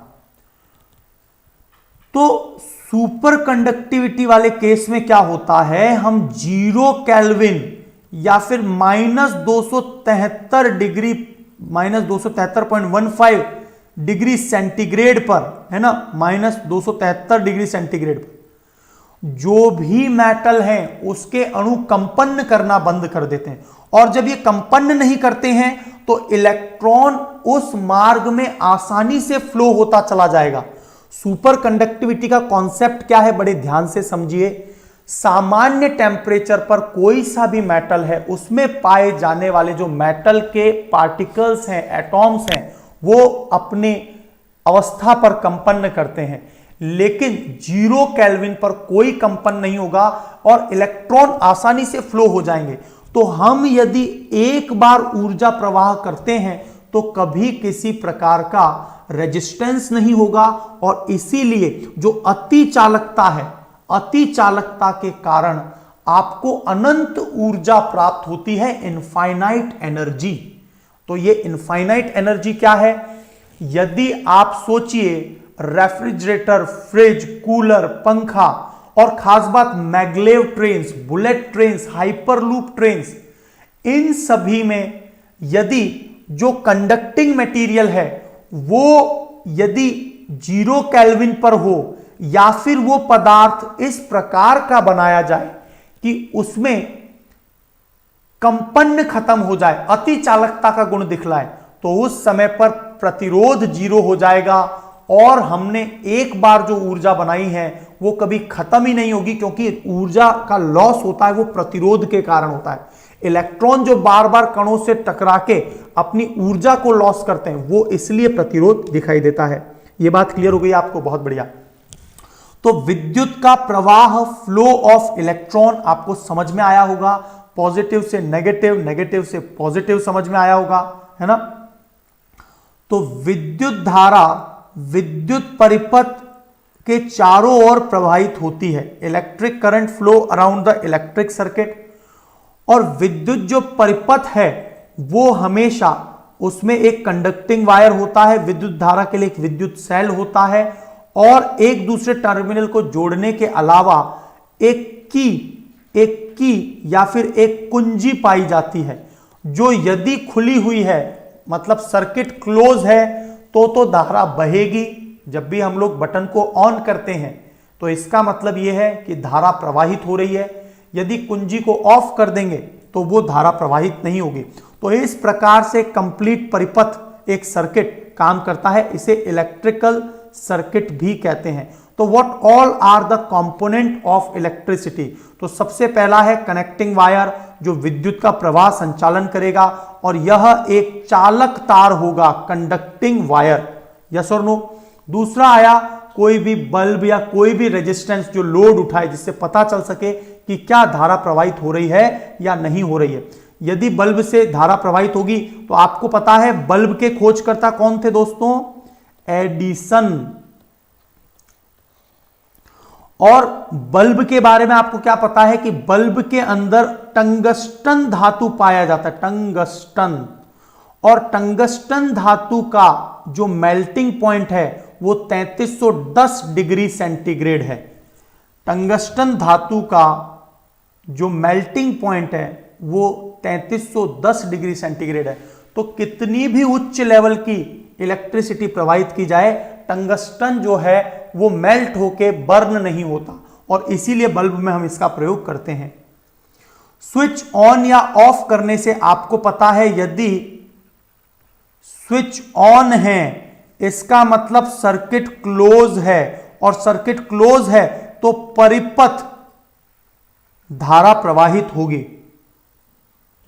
तो सुपर कंडक्टिविटी वाले केस में क्या होता है, हम 0 केल्विन या फिर -273 डिग्री, -273.15 डिग्री सेंटीग्रेड पर, है ना, -273 डिग्री सेंटीग्रेड पर जो भी मेटल है उसके अणु कंपन करना बंद कर देते हैं। और जब ये कंपन नहीं करते हैं तो इलेक्ट्रॉन उस मार्ग में आसानी से फ्लो होता चला जाएगा। सुपर कंडक्टिविटी का कॉन्सेप्ट क्या है, बड़े ध्यान से समझिए। सामान्य टेम्परेचर पर कोई सा भी मेटल है उसमें पाए जाने वाले जो मेटल के पार्टिकल्स हैं, एटॉम्स हैं, वो अपने अवस्था पर कंपन करते हैं, लेकिन 0 केल्विन पर कोई कंपन नहीं होगा और इलेक्ट्रॉन आसानी से फ्लो हो जाएंगे। तो हम यदि एक बार ऊर्जा प्रवाह करते हैं तो कभी किसी प्रकार का रेजिस्टेंस नहीं होगा, और इसीलिए जो अति चालकता है, अति चालकता के कारण आपको अनंत ऊर्जा प्राप्त होती है, इनफाइनाइट एनर्जी। तो ये इनफाइनाइट एनर्जी क्या है? यदि आप सोचिए रेफ्रिजरेटर, फ्रिज, कूलर, पंखा और खास बात maglev trains, bullet trains, hyperloop trains, इन सभी में यदि जो कंडक्टिंग मटेरियल है वो यदि 0 केल्विन पर हो, या फिर वो पदार्थ इस प्रकार का बनाया जाए कि उसमें कंपन खत्म हो जाए, अति चालकता का गुण दिखलाए, तो उस समय पर प्रतिरोध 0 हो जाएगा और हमने एक बार जो ऊर्जा बनाई है वो कभी खत्म ही नहीं होगी, क्योंकि ऊर्जा का लॉस होता है वो प्रतिरोध के कारण होता है। इलेक्ट्रॉन जो बार बार कणों से टकरा के अपनी ऊर्जा को लॉस करते हैं वो इसलिए प्रतिरोध दिखाई देता है। यह बात क्लियर हो गई आपको? बहुत बढ़िया। तो विद्युत का प्रवाह, फ्लो ऑफ इलेक्ट्रॉन आपको समझ में आया होगा। पॉजिटिव से नेगेटिव, नेगेटिव से पॉजिटिव समझ में आया होगा, है ना? तो विद्युत धारा विद्युत परिपथ के चारों ओर प्रवाहित होती है। Electric current flow around the electric circuit. और विद्युत जो परिपथ है वो हमेशा उसमें एक कंडक्टिंग वायर होता है, विद्युत धारा के लिए एक विद्युत सेल होता है, और एक दूसरे टर्मिनल को जोड़ने के अलावा एक की या फिर एक कुंजी पाई जाती है, जो यदि खुली हुई है, मतलब सर्किट क्लोज है, तो धारा बहेगी। जब भी हम लोग बटन को ऑन करते हैं तो इसका मतलब यह है कि धारा प्रवाहित हो रही है। यदि कुंजी को ऑफ कर देंगे तो वो धारा प्रवाहित नहीं होगी। तो इस प्रकार से कंप्लीट परिपथ एक सर्किट काम करता है। इसे इलेक्ट्रिकल सर्किट भी कहते हैं। तो what all are the component of electricity? तो सबसे पहला है कनेक्टिंग वायर, जो विद्युत का प्रवाह संचालन करेगा, और यह एक चालक तार होगा, कंडक्टिंग वायर। यस और नो? दूसरा आया कोई भी बल्ब या कोई भी रेजिस्टेंस जो लोड उठाए, जिससे पता चल सके कि क्या धारा प्रवाहित हो रही है या नहीं हो रही है। यदि बल्ब से धारा प्रवाहित होगी तो आपको पता है बल्ब के खोजकर्ता कौन थे दोस्तों? एडिसन। और बल्ब के बारे में आपको क्या पता है कि बल्ब के अंदर टंगस्टन धातु पाया जाता है, टंगस्टन। और टंगस्टन धातु का जो मेल्टिंग पॉइंट है वो 3310 डिग्री सेंटीग्रेड है। टंगस्टन धातु का जो मेल्टिंग पॉइंट है वो 3310 डिग्री सेंटीग्रेड है। तो कितनी भी उच्च लेवल की इलेक्ट्रिसिटी प्रवाहित की जाए, टंगस्टन जो है वो मेल्ट होके बर्न नहीं होता, और इसीलिए बल्ब में हम इसका प्रयोग करते हैं। स्विच ऑन या ऑफ करने से आपको पता है, यदि स्विच ऑन है इसका मतलब सर्किट क्लोज है, और सर्किट क्लोज है तो परिपथ धारा प्रवाहित होगी।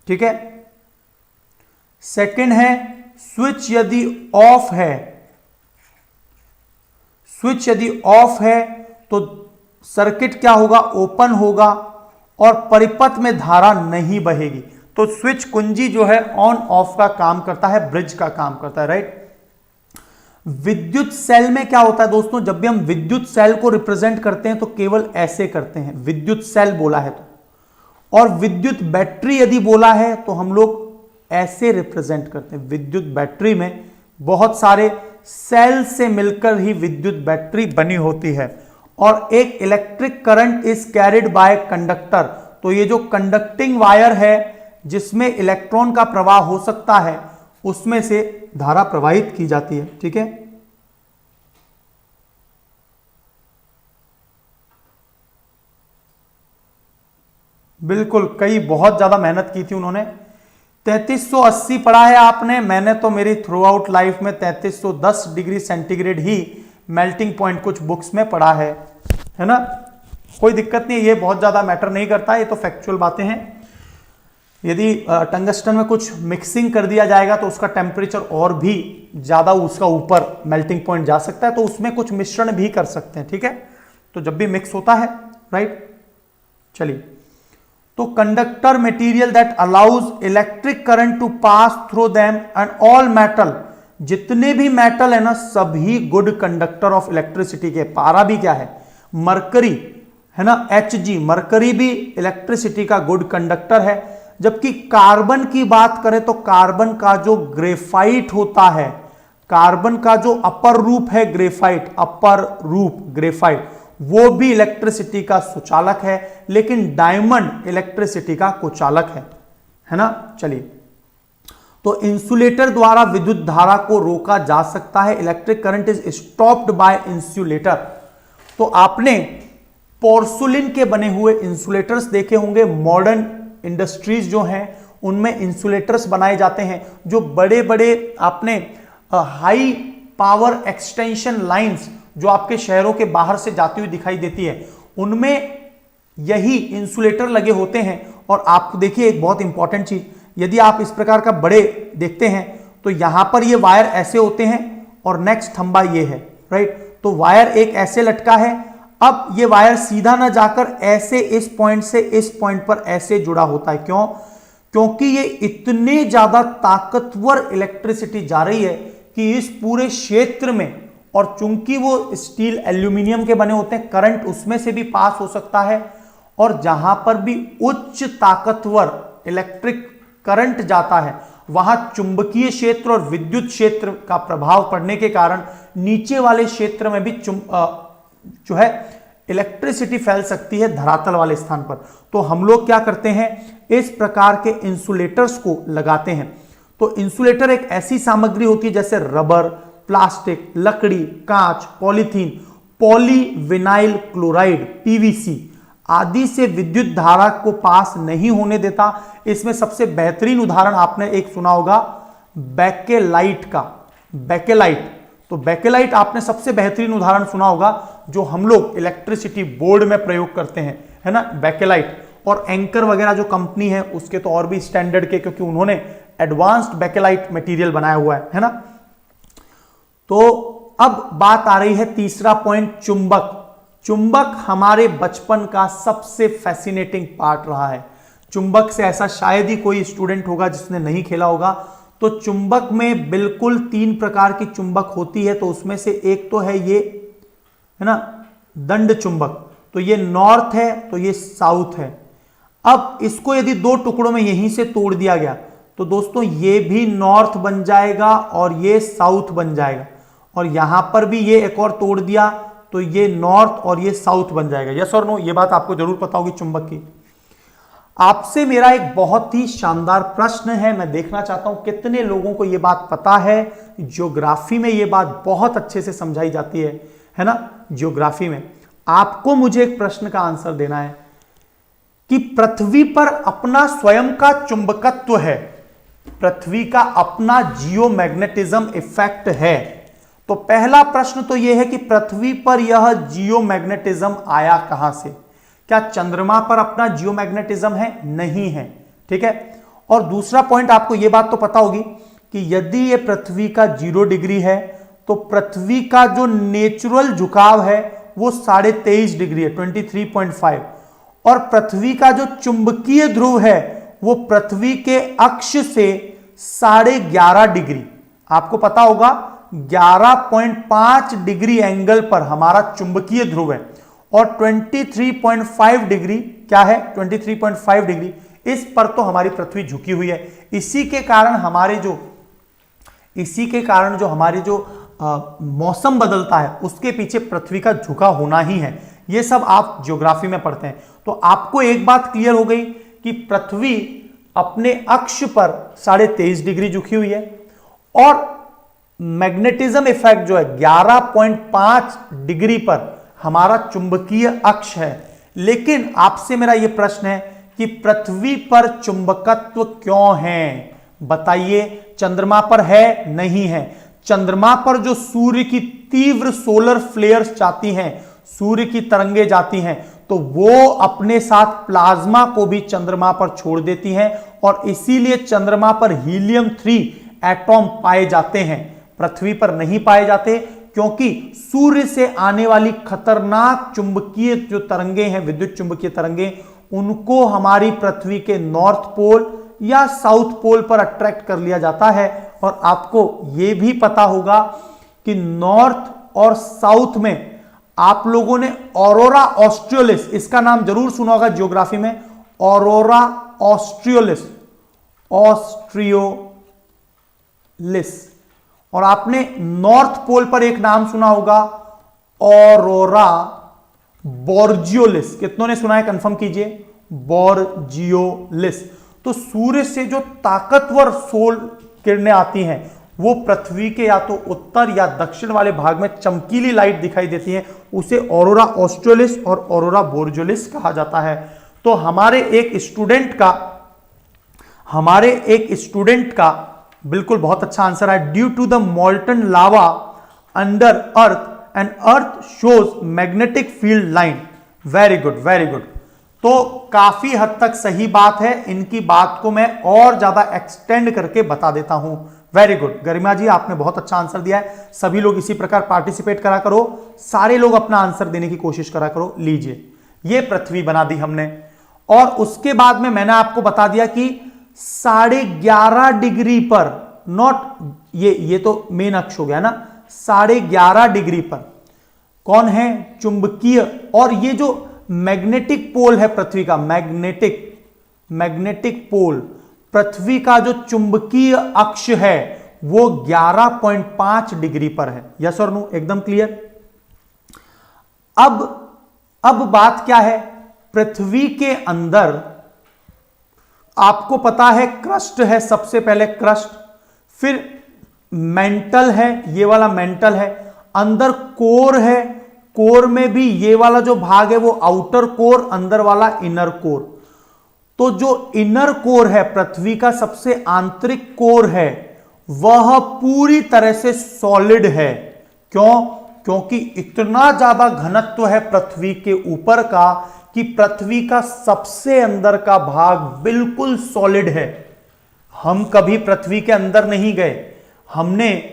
ठीक है। सेकंड है स्विच यदि ऑफ है, स्विच यदि ऑफ है तो सर्किट क्या होगा? ओपन होगा और परिपथ में धारा नहीं बहेगी। तो स्विच कुंजी जो है ऑन ऑफ का काम करता है, ब्रिज का काम करता है, राइट। विद्युत सेल में क्या होता है दोस्तों? जब भी हम विद्युत सेल को रिप्रेजेंट करते हैं तो केवल ऐसे करते हैं, विद्युत सेल बोला है तो। और विद्युत बैटरी यदि बोला है तो हम लोग ऐसे रिप्रेजेंट करते हैं। विद्युत बैटरी में बहुत सारे सेल से मिलकर ही विद्युत बैटरी बनी होती है। और एक electric current is carried by conductor. तो ये जो कंडक्टिंग वायर है जिसमें इलेक्ट्रॉन का प्रवाह हो सकता है, उसमें से धारा प्रवाहित की जाती है। ठीक है। बिल्कुल, कई बहुत ज्यादा मेहनत की थी उन्होंने। 3380 पढ़ा है आपने, मैंने तो मेरी थ्रू आउट लाइफ में 3310 डिग्री सेंटीग्रेड ही मेल्टिंग पॉइंट कुछ बुक्स में पढ़ा है ना। कोई दिक्कत नहीं, ये बहुत ज्यादा मैटर नहीं करता, ये तो फैक्चुअल बातें हैं। यदि टंगस्टन में कुछ मिक्सिंग कर दिया जाएगा तो उसका टेम्परेचर और भी ज्यादा उसका ऊपर मेल्टिंग पॉइंट जा सकता है, तो उसमें कुछ मिश्रण भी कर सकते हैं। ठीक है। तो जब भी मिक्स होता है, राइट। चलिए, तो conductor material that allows electric current to pass through them and all metal, जितने भी मेटल है ना सभी गुड कंडक्टर ऑफ इलेक्ट्रिसिटी के। पारा भी क्या है, मरकरी है ना, Hg, मरकरी भी इलेक्ट्रिसिटी का गुड कंडक्टर है। जबकि कार्बन की बात करें तो कार्बन का जो ग्रेफाइट होता है, कार्बन का जो अपर रूप है ग्रेफाइट, अपर रूप ग्रेफाइट, वो भी इलेक्ट्रिसिटी का सुचालक है, लेकिन डायमंड इलेक्ट्रिसिटी का कुचालक है ना। चलिए, तो इंसुलेटर द्वारा विद्युत धारा को रोका जा सकता है। Electric current is stopped bye insulator. तो आपने पोर्सुलिन के बने हुए इंसुलेटर्स देखे होंगे। मॉडर्न इंडस्ट्रीज जो हैं उनमें इंसुलेटर्स बनाए जाते हैं, जो बड़े बड़े आपने हाई पावर एक्सटेंशन लाइंस जो आपके शहरों के बाहर से जाती हुई दिखाई देती है, उनमें यही इंसुलेटर लगे होते हैं। और आप देखिए एक बहुत इंपॉर्टेंट चीज, यदि आप इस प्रकार का बड़े देखते हैं तो यहां पर ये वायर ऐसे होते हैं और नेक्स्ट थंबा ये है, राइट। तो वायर एक ऐसे लटका है, अब ये वायर सीधा ना जाकर ऐसे इस पॉइंट से इस पॉइंट पर ऐसे जुड़ा होता है। क्यों? क्योंकि ये इतने ज्यादा ताकतवर इलेक्ट्रिसिटी जा रही है कि इस पूरे क्षेत्र में, और चूंकि वो स्टील एल्यूमिनियम के बने होते हैं, करंट उसमें से भी पास हो सकता है। और जहां पर भी उच्च ताकतवर इलेक्ट्रिक करंट जाता है वहां चुंबकीय क्षेत्र और विद्युत क्षेत्र का प्रभाव पड़ने के कारण नीचे वाले क्षेत्र में भी जो है इलेक्ट्रिसिटी फैल सकती है धरातल वाले स्थान पर। तो हम लोग क्या करते हैं, इस प्रकार के इंसुलेटर्स को लगाते हैं। तो इंसुलेटर एक ऐसी सामग्री होती है जैसे रबर, प्लास्टिक, लकड़ी, कांच, पॉलीथीन, पॉलीविनाइल क्लोराइड, पीवीसी आदि से विद्युत धारा को पास नहीं होने देता। इसमें सबसे बेहतरीन उदाहरण आपने एक सुना होगा बेकेलाइट का। बेकेलाइट, तो बेकेलाइट आपने सबसे बेहतरीन उदाहरण सुना होगा जो हम लोग इलेक्ट्रिसिटी बोर्ड में प्रयोग करते हैं, है ना, बेकेलाइट। और एंकर वगैरह जो कंपनी है उसके तो और भी स्टैंडर्ड के, क्योंकि उन्होंने एडवांस्ड बेकेलाइट मटेरियल बनाया हुआ है ना। तो अब बात आ रही है तीसरा पॉइंट, चुंबक। चुंबक हमारे बचपन का सबसे फैसिनेटिंग पार्ट रहा है। चुंबक से ऐसा शायद ही कोई स्टूडेंट होगा जिसने नहीं खेला होगा। तो चुंबक में बिल्कुल 3 प्रकार की चुंबक होती है। तो उसमें से एक तो है ये, है ना, दंड चुंबक। तो ये नॉर्थ है, तो ये साउथ है। अब इसको यदि 2 टुकड़ों में यहीं से तोड़ दिया गया तो दोस्तों ये भी नॉर्थ बन जाएगा और ये साउथ बन जाएगा। और यहां पर भी ये एक और तोड़ दिया तो ये नॉर्थ और ये साउथ बन जाएगा। यस और नो, ये बात आपको जरूर पता होगी चुंबक की। आपसे मेरा एक बहुत ही शानदार प्रश्न है, मैं देखना चाहता हूं कितने लोगों को यह बात पता है। ज्योग्राफी में यह बात बहुत अच्छे से समझाई जाती है ना। ज्योग्राफी में आपको मुझे एक प्रश्न का आंसर देना है कि पृथ्वी पर अपना स्वयं का चुंबकत्व है, पृथ्वी का अपना जियोमैग्नेटिज्म इफेक्ट है। तो पहला प्रश्न तो यह है कि पृथ्वी पर यह जियोमैग्नेटिज्म आया कहां से? क्या चंद्रमा पर अपना जियोमैग्नेटिज्म है? नहीं है, ठीक है। और दूसरा पॉइंट, आपको यह बात तो पता होगी कि यदि यह पृथ्वी का 0 डिग्री है तो पृथ्वी का जो नेचुरल झुकाव है वो 23.5 डिग्री है, 23.5। और पृथ्वी का जो चुंबकीय ध्रुव है वो पृथ्वी के अक्ष से 11.5 डिग्री, आपको पता होगा 11.5 डिग्री एंगल पर हमारा चुंबकीय ध्रुव है। और 23.5 डिग्री क्या है? 23.5 डिग्री, इस पर तो हमारी पृथ्वी झुकी हुई है। इसी के कारण हमारे जो मौसम बदलता है उसके पीछे पृथ्वी का झुका होना ही है। यह सब आप ज्योग्राफी में पढ़ते हैं। तो आपको एक बात क्लियर हो गई कि पृथ्वी अपने अक्ष पर 23.5 डिग्री झुकी हुई है और मैग्नेटिज्म इफेक्ट जो है 11.5 डिग्री पर हमारा चुंबकीय अक्ष है। लेकिन आपसे मेरा यह प्रश्न है कि पृथ्वी पर चुंबकत्व क्यों है? बताइए। चंद्रमा पर है? नहीं है। चंद्रमा पर जो सूर्य की तीव्र सोलर फ्लेयर्स जाती हैं, सूर्य की तरंगे जाती हैं, तो वो अपने साथ प्लाज्मा को भी चंद्रमा पर छोड़ देती हैं और इसीलिए चंद्रमा पर हीलियम 3 एटॉम पाए जाते हैं, पृथ्वी पर नहीं पाए जाते। क्योंकि सूर्य से आने वाली खतरनाक चुंबकीय जो तरंगे हैं, विद्युत चुंबकीय तरंगे, उनको हमारी पृथ्वी के नॉर्थ पोल या साउथ पोल पर अट्रैक्ट कर लिया जाता है। और आपको यह भी पता होगा कि नॉर्थ और साउथ में आप लोगों ने ऑरोरा ऑस्ट्रियोलिस, इसका नाम जरूर सुना होगा ज्योग्राफी में, ऑरोरा ऑस्ट्रियोलिस, ऑस्ट्रियोलिस। और आपने नॉर्थ पोल पर एक नाम सुना होगा ऑरोरा बोर्जियोलिस। कितनों ने सुना है कंफर्म कीजिए, बोर्जियोलिस। तो सूर्य से जो ताकतवर सोल किरणें आती हैं वो पृथ्वी के या तो उत्तर या दक्षिण वाले भाग में चमकीली लाइट दिखाई देती है, उसे ऑरोरा ऑस्ट्रियोलिस और ऑरोरा बोर्जियोलिस कहा जाता है। तो हमारे एक स्टूडेंट का बिल्कुल बहुत अच्छा आंसर है, due to the molten lava under earth and earth shows magnetic field line. Very good, very good. तो काफी हद तक सही बात है, इनकी बात को मैं और ज्यादा एक्सटेंड करके बता देता हूं। वेरी गुड गरिमा जी, आपने बहुत अच्छा आंसर दिया है। सभी लोग इसी प्रकार पार्टिसिपेट करा करो, सारे लोग अपना आंसर देने की कोशिश करा करो। लीजिए, ये पृथ्वी बना दी हमने, और उसके बाद में मैंने आपको बता दिया कि 11.5 डिग्री पर, नॉट ये तो मेन अक्ष हो गया ना, 11.5 डिग्री पर कौन है, चुंबकीय, और ये जो मैग्नेटिक पोल है पृथ्वी का, मैग्नेटिक पोल, पृथ्वी का जो चुंबकीय अक्ष है वो 11.5 डिग्री पर है। यस और नो, एकदम क्लियर। अब बात क्या है, पृथ्वी के अंदर आपको पता है क्रस्ट है, सबसे पहले क्रस्ट, फिर मेंटल है, ये वाला मेंटल है, अंदर कोर है, कोर में भी ये वाला जो भाग है वो आउटर कोर, अंदर वाला इनर कोर। तो जो इनर कोर है पृथ्वी का, सबसे आंतरिक कोर है, वह पूरी तरह से सॉलिड है। क्यों? क्योंकि इतना ज्यादा घनत्व है पृथ्वी के ऊपर का कि पृथ्वी का सबसे अंदर का भाग बिल्कुल सॉलिड है। हम कभी पृथ्वी के अंदर नहीं गए, हमने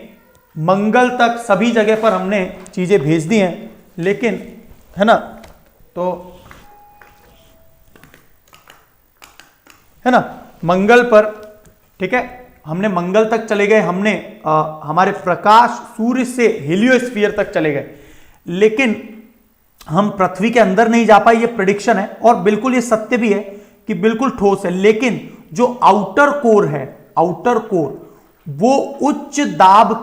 मंगल तक सभी जगह पर हमने चीजें भेज दी हैं, लेकिन है ना, तो है ना, मंगल पर, ठीक है, हमने मंगल तक चले गए, हमने हमारे प्रकाश सूर्य से हेलियोस्फीयर तक चले गए, लेकिन हम पृथ्वी के अंदर नहीं जा पाए। ये प्रेडिक्शन है और बिल्कुल ये सत्य भी है कि बिल्कुल ठोस है। लेकिन जो आउटर कोर है, आउटर कोर, वो उच्च दाब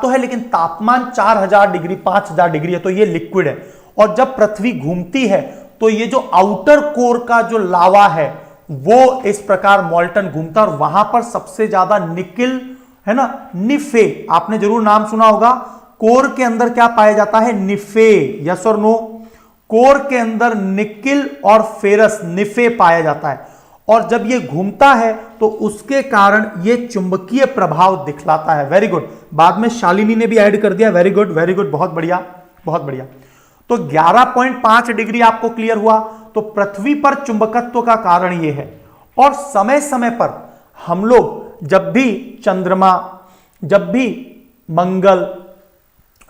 तो है, लेकिन तापमान 4000 डिग्री 5000 डिग्री है, तो ये लिक्विड है। और जब पृथ्वी घूमती है तो ये जो आउटर कोर का जो लावा है वो इस प्रकार मॉल्टन घूमता, और वहां पर सबसे ज्यादा निकिल है ना, निफे, आपने जरूर नाम सुना होगा। कोर के अंदर क्या पाया जाता है, निफे। यस और नो, कोर के अंदर निकिल और फेरस, निफे पाया जाता है। और जब ये घूमता है तो उसके कारण ये चुंबकीय प्रभाव दिखलाता है। वेरी गुड, बाद में शालिनी ने भी ऐड कर दिया। वेरी गुड, वेरी गुड, बहुत बढ़िया, बहुत बढ़िया। तो 11.5 डिग्री आपको क्लियर हुआ। तो पृथ्वी पर चुंबकत्व का कारण यह है। और समय समय पर हम लोग जब भी चंद्रमा, जब भी मंगल,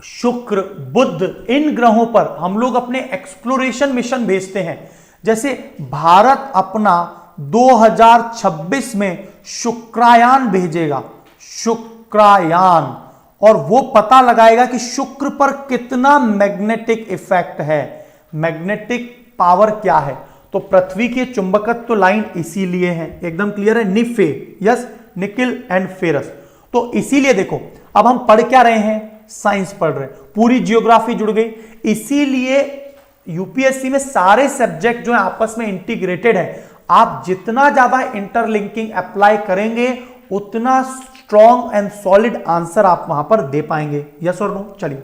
शुक्र, बुध, इन ग्रहों पर हम लोग अपने एक्सप्लोरेशन मिशन भेजते हैं। जैसे भारत अपना 2026 में शुक्रायान भेजेगा, शुक्रायान, और वो पता लगाएगा कि शुक्र पर कितना मैग्नेटिक इफेक्ट है, मैग्नेटिक पावर क्या है। तो पृथ्वी की चुंबकत्व लाइन इसीलिए है, एकदम क्लियर है, निफे, यस, निकिल एंड फेरस। तो इसीलिए देखो, अब हम पढ़ क्या रहे हैं, साइंस पढ़ रहे हैं, पूरी जियोग्राफी जुड़ गई। इसीलिए यूपीएससी में सारे सब्जेक्ट जो है आपस में इंटीग्रेटेड है। आप जितना ज्यादा इंटरलिंकिंग अप्लाई करेंगे उतना स्ट्रॉन्ग एंड सॉलिड आंसर आप वहां पर दे पाएंगे। यस और नो, चलिए।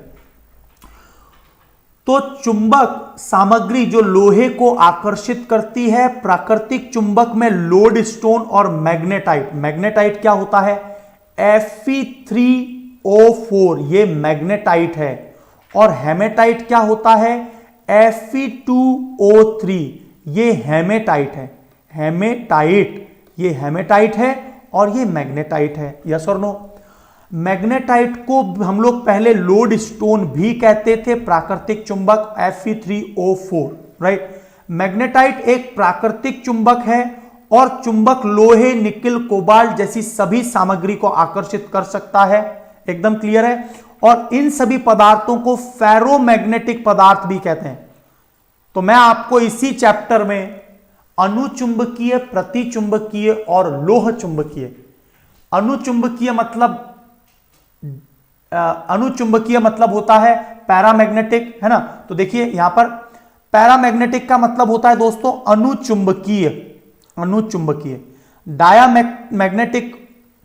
तो चुंबक सामग्री जो लोहे को आकर्षित करती है, प्राकृतिक चुंबक में लोडस्टोन और मैग्नेटाइट। मैग्नेटाइट क्या होता है, Fe3O4, ये मैग्नेटाइट है। और हेमेटाइट क्या होता है, Fe2O3, ये हेमेटाइट है। हेमेटाइट, ये हेमेटाइट है और ये मैग्नेटाइट है। यस और नो, मैग्नेटाइट को हम लोग पहले लोड स्टोन भी कहते थे, प्राकृतिक चुंबक Fe3O4, राइट। मैग्नेटाइट एक प्राकृतिक चुंबक है और चुंबक लोहे, निकिल, कोबाल्ट जैसी सभी सामग्री को आकर्षित कर सकता है। एकदम क्लियर है। और इन सभी पदार्थों को फेरोमैग्नेटिक पदार्थ भी कहते हैं। तो मैं आपको इसी चैप्टर में अनुचुंबकीय, प्रतिचुंबकीय और लोह चुंबकीय, अनुचुंबकीय मतलब होता है पैरामैग्नेटिक, है ना। तो देखिए यहां पर पैरामैग्नेटिक का मतलब होता है दोस्तों अनुचुंबकीय, अनुचुंबकीय। डायामैग्नेटिक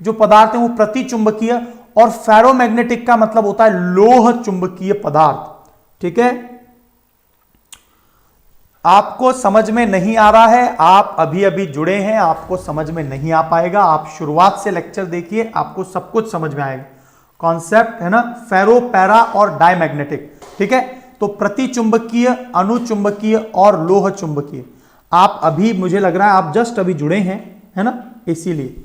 जो पदार्थ है वो प्रतिचुंबकीय, और फेरोमैग्नेटिक का मतलब होता है लोह चुंबकीय पदार्थ। ठीक है, आपको समझ में नहीं आ रहा है, आप अभी अभी जुड़े हैं, आपको समझ में नहीं आ पाएगा। आप शुरुआत से लेक्चर देखिए, आपको सब कुछ समझ में आएगा। कॉन्सेप्ट है ना, फेरो, पैरा और डायमैग्नेटिक। ठीक है, तो प्रतिचुंबकीय, अनुचुंबकीय और लोह चुंबकीय। आप अभी, मुझे लग रहा है आप जस्ट अभी जुड़े हैं, है ना, इसीलिए।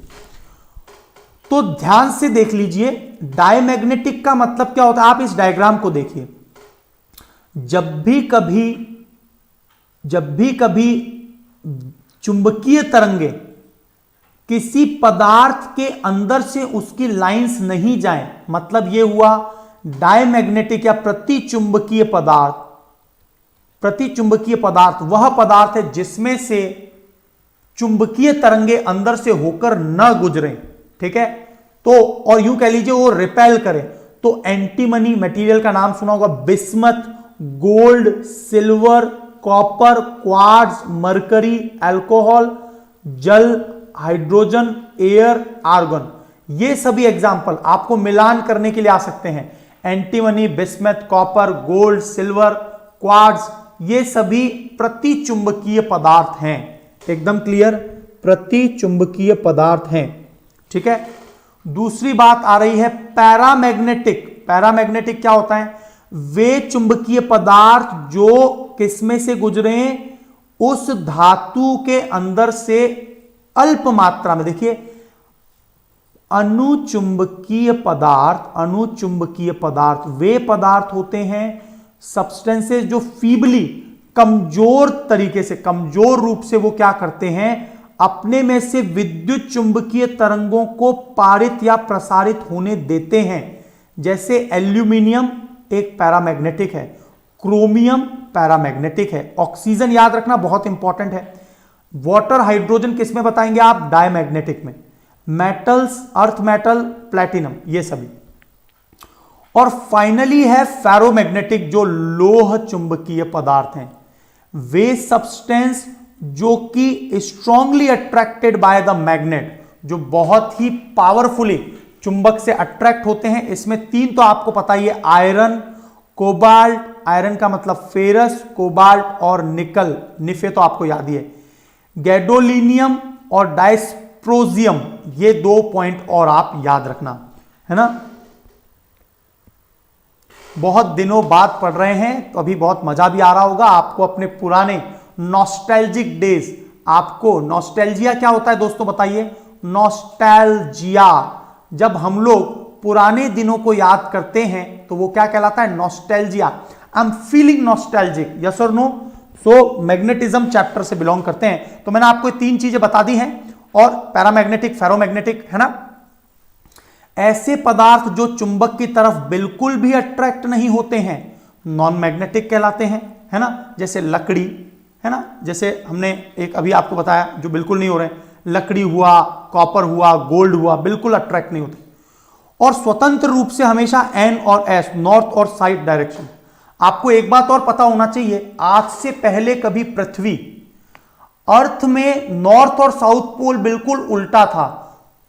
तो ध्यान से देख लीजिए, डायमैग्नेटिक का मतलब क्या होता है। आप इस डायग्राम को देखिए, जब भी कभी चुंबकीय तरंगे किसी पदार्थ के अंदर से उसकी लाइंस नहीं जाएं, मतलब यह हुआ डायमैग्नेटिक या प्रतिचुंबकीय पदार्थ। प्रतिचुंबकीय पदार्थ वह पदार्थ है जिसमें से चुंबकीय तरंगे अंदर से होकर न गुजरें। ठीक है, तो और यूं कह लीजिए वो रिपेल करें। तो एंटीमनी मटेरियल का नाम सुना होगा, bismuth, gold, silver, copper, quartz, mercury, alcohol, जल, हाइड्रोजन, एयर, आर्गन। ये सभी एग्जाम्पल आपको मिलान करने के लिए आ सकते हैं। Antimony, bismuth, copper, gold, silver, quartz, ये सभी प्रतिचुंबकीय पदार्थ हैं। एकदम क्लियर, प्रतिचुंबकीय पदार्थ हैं। ठीक है, दूसरी बात आ रही है पैरामैग्नेटिक। पैरामैग्नेटिक क्या होता है, वे चुंबकीय पदार्थ जो किसमें से गुजरे, उस धातु के अंदर से अल्प मात्रा में। देखिए अनुचुंबकीय पदार्थ, अनुचुंबकीय पदार्थ वे पदार्थ होते हैं, सब्सटेंसेस जो फीबली, कमजोर तरीके से, कमजोर रूप से वो क्या करते हैं, अपने में से विद्युत चुंबकीय तरंगों को पारित या प्रसारित होने देते हैं। जैसे एल्यूमिनियम एक पैरामैग्नेटिक है, क्रोमियम पैरामैग्नेटिक है, ऑक्सीजन याद रखना बहुत इंपॉर्टेंट है, वाटर, हाइड्रोजन किस में बताएंगे आप, डायमैग्नेटिक में, मेटल्स, अर्थ मेटल, प्लैटिनम, ये सभी। और फाइनली है फेरोमैग्नेटिक जो लोह चुंबकीय पदार्थ हैं। वे सब्सटेंस जो कि strongly attracted by the magnet, जो बहुत ही पावरफुली चुंबक से अट्रैक्ट होते हैं। इसमें तीन तो आपको पता ही है, आयरन, कोबाल्ट, आयरन का मतलब फेरस, कोबाल्ट और निकल, निफे तो आपको याद ही है, गैडोलिनियम और डायस्प्रोजियम, ये 2 पॉइंट और आप याद रखना, है ना। बहुत दिनों बाद पढ़ रहे हैं तो अभी बहुत मजा भी आ रहा होगा आपको, अपने पुराने नॉस्टैल्जिक डेज। आपको नॉस्टैल्जिया क्या होता है दोस्तों बताइए, नॉस्टैल्जिया, जब हम लोग पुराने दिनों को याद करते हैं तो वो क्या कहलाता है, nostalgia. I am feeling nostalgic, yes और नो। सो मैग्नेटिज्म चैप्टर से बिलोंग करते हैं। तो मैंने आपको 3 चीजें बता दी हैं, और पैरामैग्नेटिक, फेरोमैग्नेटिक, है ना। ऐसे पदार्थ जो चुंबक की तरफ बिल्कुल भी अट्रैक्ट नहीं होते हैं नॉन मैग्नेटिक कहलाते हैं, है ना। जैसे लकड़ी, है ना, जैसे हमने एक अभी आपको बताया जो बिल्कुल नहीं हो रहे, लकड़ी हुआ, कॉपर हुआ, गोल्ड हुआ, बिल्कुल अट्रैक्ट नहीं होते। और स्वतंत्र रूप से हमेशा एन और एस, नॉर्थ और साउथ डायरेक्शन। आपको एक बात और पता होना चाहिए, आज से पहले कभी पृथ्वी, अर्थ में नॉर्थ और साउथ पोल बिल्कुल उल्टा था।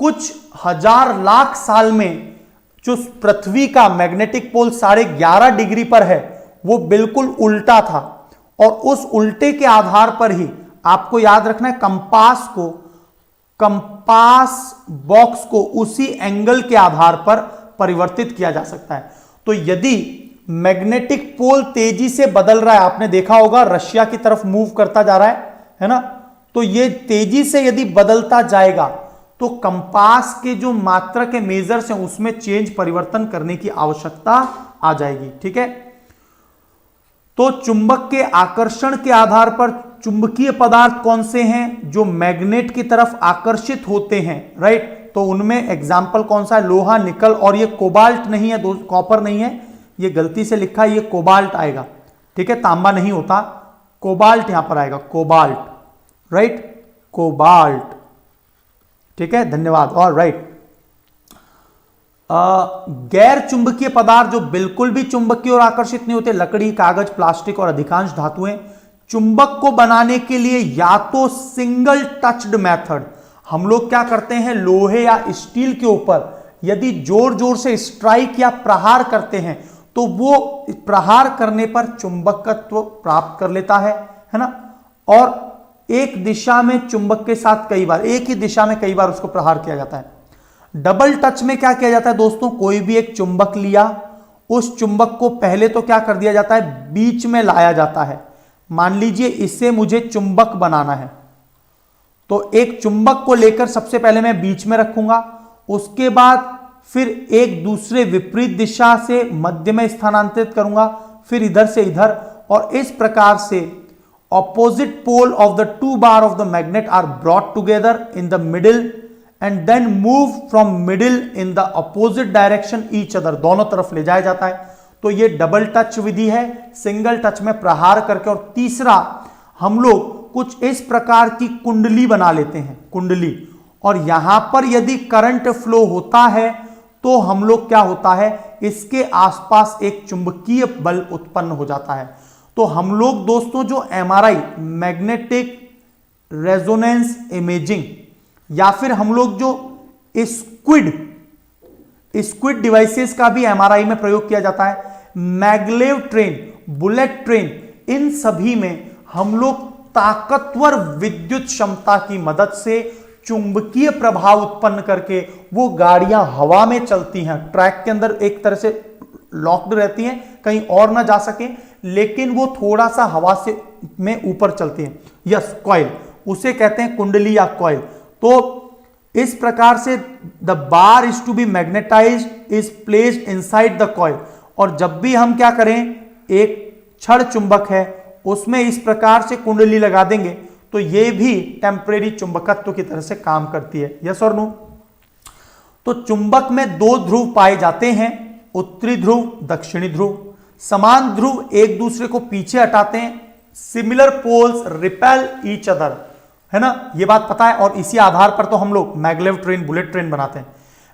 कुछ हजार लाख साल में जो पृथ्वी का मैग्नेटिक पोल 11.5 डिग्री पर है वो बिल्कुल उल्टा था, और उस उल्टे के आधार पर ही आपको याद रखना है कंपास को, कंपास बॉक्स को उसी एंगल के आधार पर परिवर्तित किया जा सकता है। तो यदि मैग्नेटिक पोल तेजी से बदल रहा है, आपने देखा होगा रशिया की तरफ मूव करता जा रहा है ना, तो ये तेजी से यदि बदलता जाएगा तो कंपास के जो मात्रा के मेजर्स हैं उसमें चेंज, परिवर्तन करने की आवश्यकता आ जाएगी। ठीक है, तो चुंबक के आकर्षण के आधार पर चुंबकीय पदार्थ कौन से हैं जो मैग्नेट की तरफ आकर्षित होते हैं, राइट? तो उनमें एग्जाम्पल कौन सा है? लोहा, निकल, और ये कोबाल्ट नहीं है दोस्त, कॉपर नहीं है, ये गलती से लिखा है, ये कोबाल्ट आएगा, ठीक है, तांबा नहीं होता, कोबाल्ट यहां पर आएगा, कोबाल्ट, राइट, कोबाल्ट, ठीक है, धन्यवाद। और राइट, गैर चुंबकीय पदार्थ जो बिल्कुल भी चुंबकीय और आकर्षित नहीं होते, लकड़ी, कागज, प्लास्टिक और अधिकांश धातुएं, चुंबक को बनाने के लिए या तो सिंगल टच्ड मेथड, हम लोग क्या करते हैं, लोहे या स्टील के ऊपर यदि जोर जोर से स्ट्राइक या प्रहार करते हैं तो वो प्रहार करने पर चुंबकत्व प्राप्त कर लेता है ना, और एक दिशा में चुंबक के साथ कई बार, एक ही दिशा में कई बार उसको प्रहार किया जाता है। डबल टच में क्या किया जाता है दोस्तों, कोई भी एक चुंबक लिया, उस चुंबक को पहले तो क्या कर दिया जाता है, बीच में लाया जाता है। मान लीजिए इससे मुझे चुंबक बनाना है, तो एक चुंबक को लेकर सबसे पहले मैं बीच में रखूंगा, उसके बाद फिर एक दूसरे विपरीत दिशा से मध्य में स्थानांतरित करूंगा, फिर इधर से इधर, और इस प्रकार से opposite pole of the two bar of the magnet are brought together in the middle and then move from middle in the opposite direction each other, दोनों तरफ ले जाया जाता है। तो ये डबल टच विधि है, सिंगल टच में प्रहार करके। और तीसरा, हम लोग कुछ इस प्रकार की कुंडली बना लेते हैं, कुंडली, और यहां पर यदि करंट फ्लो होता है तो हम लोग क्या होता है, इसके आसपास एक चुंबकीय बल उत्पन्न हो जाता है। तो हम लोग दोस्तों जो एमआरआई, मैग्नेटिक रेजोनेंस इमेजिंग, या फिर हम लोग जो स्क्विड डिवाइसेस का भी एमआरआई में प्रयोग किया जाता है, मैग्लेव ट्रेन, बुलेट ट्रेन, इन सभी में हम लोग ताकतवर विद्युत क्षमता की मदद से चुंबकीय प्रभाव उत्पन्न करके वो गाड़ियां हवा में चलती हैं, ट्रैक के अंदर एक तरह से लॉक्ड रहती हैं, कहीं और ना जा सके, लेकिन वो थोड़ा सा हवा से में ऊपर चलती हैं। यस, कॉइल, उसे कहते हैं कुंडली या कॉइल। तो इस प्रकार से the bar is to be magnetized is placed inside the coil, और जब भी हम क्या करें, एक छड़ चुंबक है उसमें इस प्रकार से कुंडली लगा देंगे तो ये भी टेम्परेरी चुंबकत्व की तरह से काम करती है। यस और नो? तो चुंबक में दो ध्रुव पाए जाते हैं, उत्तरी ध्रुव, दक्षिणी ध्रुव। समान ध्रुव एक दूसरे को पीछे हटाते हैं, similar poles repel each other, है ना, ये बात पता है, और इसी आधार पर तो हम लोग मैग्लेव ट्रेन, बुलेट ट्रेन बनाते हैं।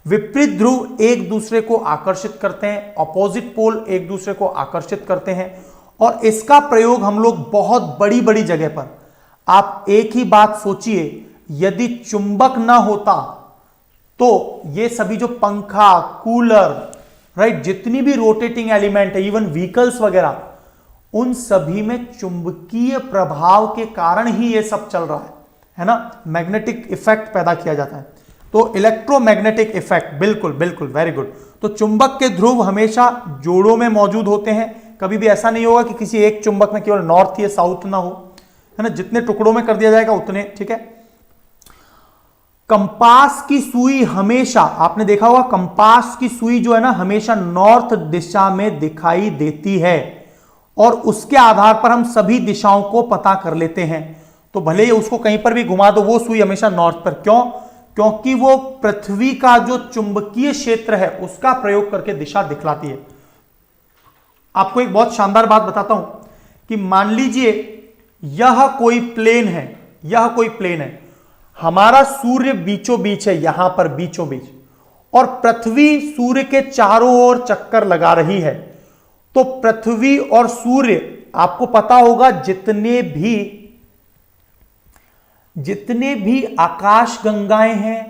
विपरीत ध्रुव एक दूसरे को आकर्षित करते हैं, ऑपोजिट पोल एक दूसरे को आकर्षित करते हैं, और इसका प्रयोग हम लोग बहुत बड़ी बड़ी जगह पर, आप एक ही बात सोचिए, यदि चुंबक ना होता तो ये सभी जो पंखा, कूलर, राइट, जितनी भी रोटेटिंग एलिमेंट है, इवन व्हीकल्स वगैरह, उन सभी में चुंबकीय प्रभाव के कारण ही ये सब चल रहा है ना, मैग्नेटिक इफेक्ट पैदा किया जाता है। तो इलेक्ट्रोमैग्नेटिक इफेक्ट, बिल्कुल बिल्कुल, वेरी गुड। तो चुंबक के ध्रुव हमेशा जोड़ों में मौजूद होते हैं, कभी भी ऐसा नहीं होगा कि किसी एक चुंबक में केवल नॉर्थ या साउथ ना हो, है ना, जितने टुकड़ों में कर दिया जाएगा उतने, ठीक है। कंपास की सुई हमेशा, आपने देखा होगा कंपास की सुई जो है ना, हमेशा नॉर्थ दिशा में दिखाई देती है, और उसके आधार पर हम सभी दिशाओं को पता कर लेते हैं। तो भले ही उसको कहीं पर भी घुमा दो, वो सुई हमेशा नॉर्थ पर। क्यों? क्योंकि वो पृथ्वी का जो चुंबकीय क्षेत्र है उसका प्रयोग करके दिशा दिखलाती है। आपको एक बहुत शानदार बात बताता हूं कि मान लीजिए यह कोई प्लेन है, यह कोई प्लेन है, हमारा सूर्य बीचों बीच है, यहां पर बीचों बीच, और पृथ्वी सूर्य के चारों ओर चक्कर लगा रही है। तो पृथ्वी और सूर्य, आपको पता होगा, जितने भी आकाश गंगाएं हैं,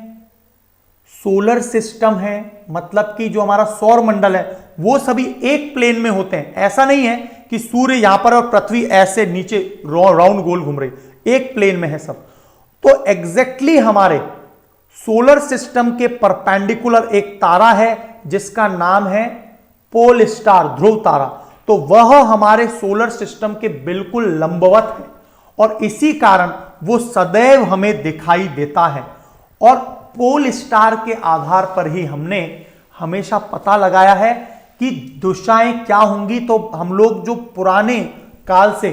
सोलर सिस्टम है, मतलब कि जो हमारा सौर मंडल है, वो सभी एक प्लेन में होते हैं। ऐसा नहीं है कि सूर्य यहां पर और पृथ्वी ऐसे नीचे राउंड गोल घूम रही, एक प्लेन में है सब। तो एग्जैक्टली हमारे सोलर सिस्टम के परपेंडिकुलर एक तारा है जिसका नाम है पोल स्टार, ध्रुव तारा। तो वह हमारे सोलर सिस्टम के बिल्कुल लंबवत है, और इसी कारण वो सदैव हमें दिखाई देता है। और पोल स्टार के आधार पर ही हमने हमेशा पता लगाया है कि दिशाएं क्या होंगी। तो हम लोग जो पुराने काल से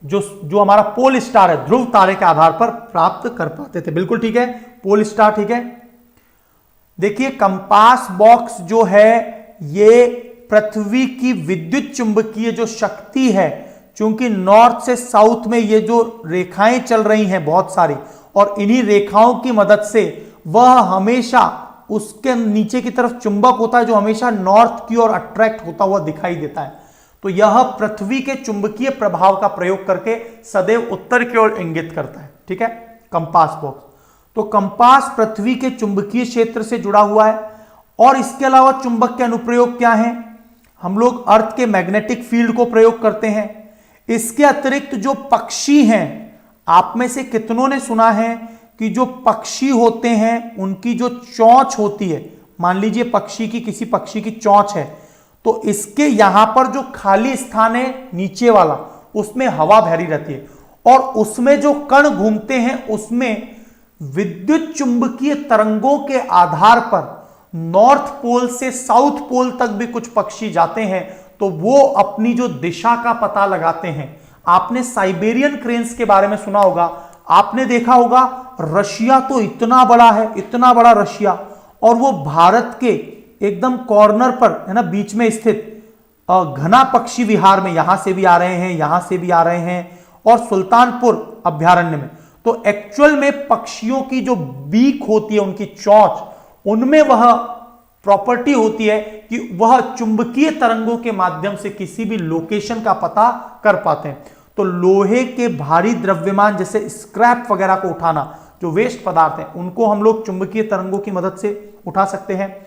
जो हमारा पोल स्टार है, ध्रुव तारे के आधार पर प्राप्त कर पाते थे। बिल्कुल ठीक है, पोल स्टार ठीक है। देखिए कंपास बॉक्स जो है ये पृथ्वी की विद्युत चुंबकीय जो शक्ति है, क्योंकि नॉर्थ से साउथ में ये जो रेखाएं चल रही हैं बहुत सारी, और इन्हीं रेखाओं की मदद से वह हमेशा उसके नीचे की तरफ चुंबक होता है जो हमेशा नॉर्थ की ओर अट्रैक्ट होता हुआ दिखाई देता है। तो यह पृथ्वी के चुंबकीय प्रभाव का प्रयोग करके सदैव उत्तर की ओर इंगित करता है। ठीक है, कंपास बॉक्स। तो कंपास पृथ्वी के चुंबकीय क्षेत्र से जुड़ा हुआ है। और इसके अलावा चुंबक के अनुप्रयोग क्या हैं? हम लोग अर्थ के मैग्नेटिक फील्ड को प्रयोग करते हैं। इसके अतिरिक्त जो पक्षी हैं, आप में से कितनों ने सुना है कि जो पक्षी होते हैं उनकी जो चोंच होती है, मान लीजिए पक्षी की, किसी पक्षी की चोंच है, तो इसके यहां पर जो खाली स्थान है नीचे वाला, उसमें हवा भरी रहती है, और उसमें जो कण घूमते हैं उसमें विद्युत चुंबकीय तरंगों के आधार पर नॉर्थ पोल से साउथ पोल तक भी कुछ पक्षी जाते हैं, तो वो अपनी जो दिशा का पता लगाते हैं। आपने साइबेरियन क्रेन्स के बारे में सुना होगा, आपने देखा होगा रशिया तो इतना बड़ा है, इतना बड़ा रशिया, और वो भारत के एकदम कॉर्नर पर है ना, बीच में स्थित घना पक्षी विहार में, यहां से भी आ रहे हैं, यहां से भी आ रहे हैं, और सुल्तानपुर अभ्यारण्य में। तो एक्चुअल में पक्षियों की जो बीक होती है, उनकी चोंच, उनमें वह प्रॉपर्टी होती है कि वह चुंबकीय तरंगों के माध्यम से किसी भी लोकेशन का पता कर पाते हैं। तो लोहे के भारी द्रव्यमान जैसे स्क्रैप वगैरह को उठाना, जो वेस्ट पदार्थ हैं, उनको हम लोग चुंबकीय तरंगों की मदद से उठा सकते हैं।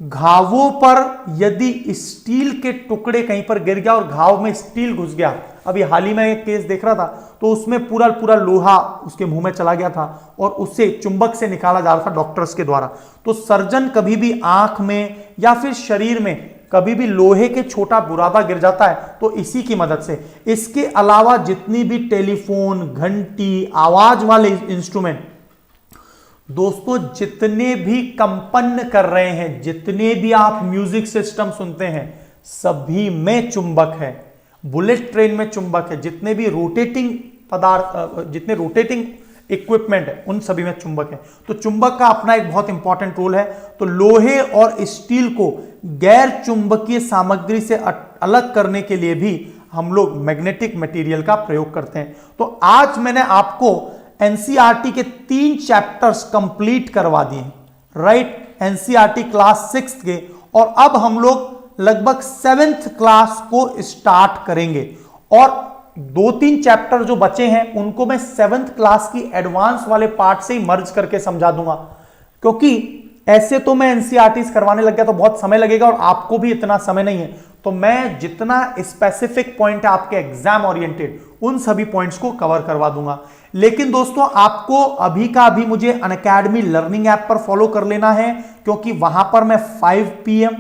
घावों पर यदि स्टील के टुकड़े कहीं पर गिर गया और घाव में स्टील घुस गया, अभी हाल ही में एक केस देख रहा था, तो उसमें पूरा पूरा लोहा उसके मुंह में चला गया था और उससे चुंबक से निकाला जा रहा था डॉक्टर्स के द्वारा। तो सर्जन कभी भी आंख में या फिर शरीर में कभी भी लोहे के छोटा बुरादा गिर जाता है तो इसी की मदद से। इसके अलावा जितनी भी टेलीफोन, घंटी, आवाज वाले इंस्ट्रूमेंट, दोस्तों जितने भी कंपन कर रहे हैं, जितने भी आप म्यूजिक सिस्टम सुनते हैं, सभी में चुंबक है। बुलेट ट्रेन में चुंबक है, जितने भी रोटेटिंग पदार्थ, जितने रोटेटिंग इक्विपमेंट है, उन सभी में चुंबक है। तो चुंबक का अपना एक बहुत इंपॉर्टेंट रोल है। तो लोहे और स्टील को गैर चुंबकीय सामग्री से अलग करने के लिए भी हम लोग मैग्नेटिक मटेरियल का प्रयोग करते हैं। तो आज मैंने आपको एनसीईआरटी के 3 चैप्टर्स कंप्लीट करवा दिए, राइट, एनसीईआरटी क्लास 6 के, और अब हम लोग लगभग 7th क्लास को स्टार्ट करेंगे। और 2-3 चैप्टर जो बचे हैं उनको मैं 7th क्लास की एडवांस वाले पार्ट से ही मर्ज करके समझा दूंगा, क्योंकि ऐसे तो मैं एनसीईआरटी करवाने लग गया तो बहुत समय लगेगा और आपको भी इतना समय नहीं है। तो मैं जितना स्पेसिफिक पॉइंट है आपके एग्जाम ओरिएंटेड, उन सभी पॉइंट्स को कवर करवा दूंगा। लेकिन दोस्तों आपको अभी का अभी मुझे अनअकैडमी लर्निंग ऐप पर फॉलो कर लेना है, क्योंकि वहां पर मैं 5 PM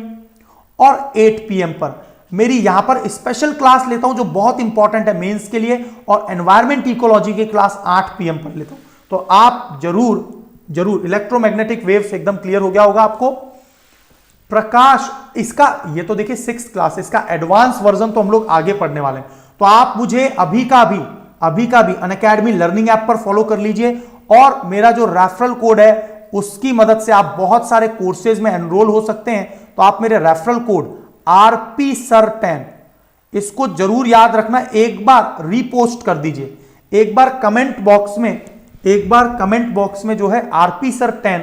और 8 PM पर मेरी यहां पर स्पेशल क्लास लेता हूं जो बहुत इंपॉर्टेंट है मेंस के लिए, और एनवायरमेंट इकोलॉजी की क्लास 8 PM पर लेता हूं। तो आप जरूर जरूर, इलेक्ट्रोमैग्नेटिक वेव्स एकदम क्लियर हो गया होगा आपको। प्रकाश, इसका ये तो देखिए 6th क्लास, इसका एडवांस वर्जन तो हम लोग आगे पढ़ने वाले हैं। तो आप मुझे अभी का भी अनअकैडमी लर्निंग ऐप पर फॉलो कर लीजिए, और मेरा जो रेफरल कोड है उसकी मदद से आप बहुत सारे कोर्सेज में एनरोल हो सकते हैं। तो आप मेरे रेफरल कोड RPSIR10, इसको जरूर याद रखना, एक बार रीपोस्ट कर दीजिए, एक बार कमेंट बॉक्स में जो है RPSIR10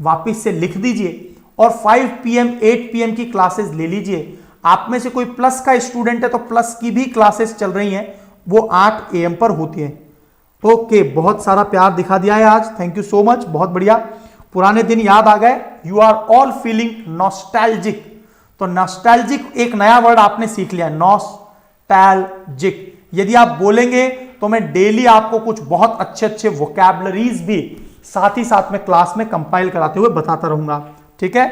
वापिस से लिख दीजिए, और 5 PM 8 PM की क्लासेस ले लीजिए। आप में से कोई प्लस का स्टूडेंट है तो प्लस की भी क्लासेस चल रही हैं, वो 8 AM पर होती है। ओके, बहुत सारा प्यार दिखा दिया है आज, थैंक यू सो मच, बहुत बढ़िया, पुराने दिन याद आ गए। You are all feeling nostalgic. तो नॉस्टैल्जिक एक नया वर्ड आपने सीख लिया, नॉस्टैल्जिक। यदि आप बोलेंगे तो मैं डेली आपको कुछ बहुत अच्छे अच्छे वोकैबुलरीज भी साथ ही साथ में क्लास में कंपाइल कराते हुए बताता रहूंगा, ठीक है।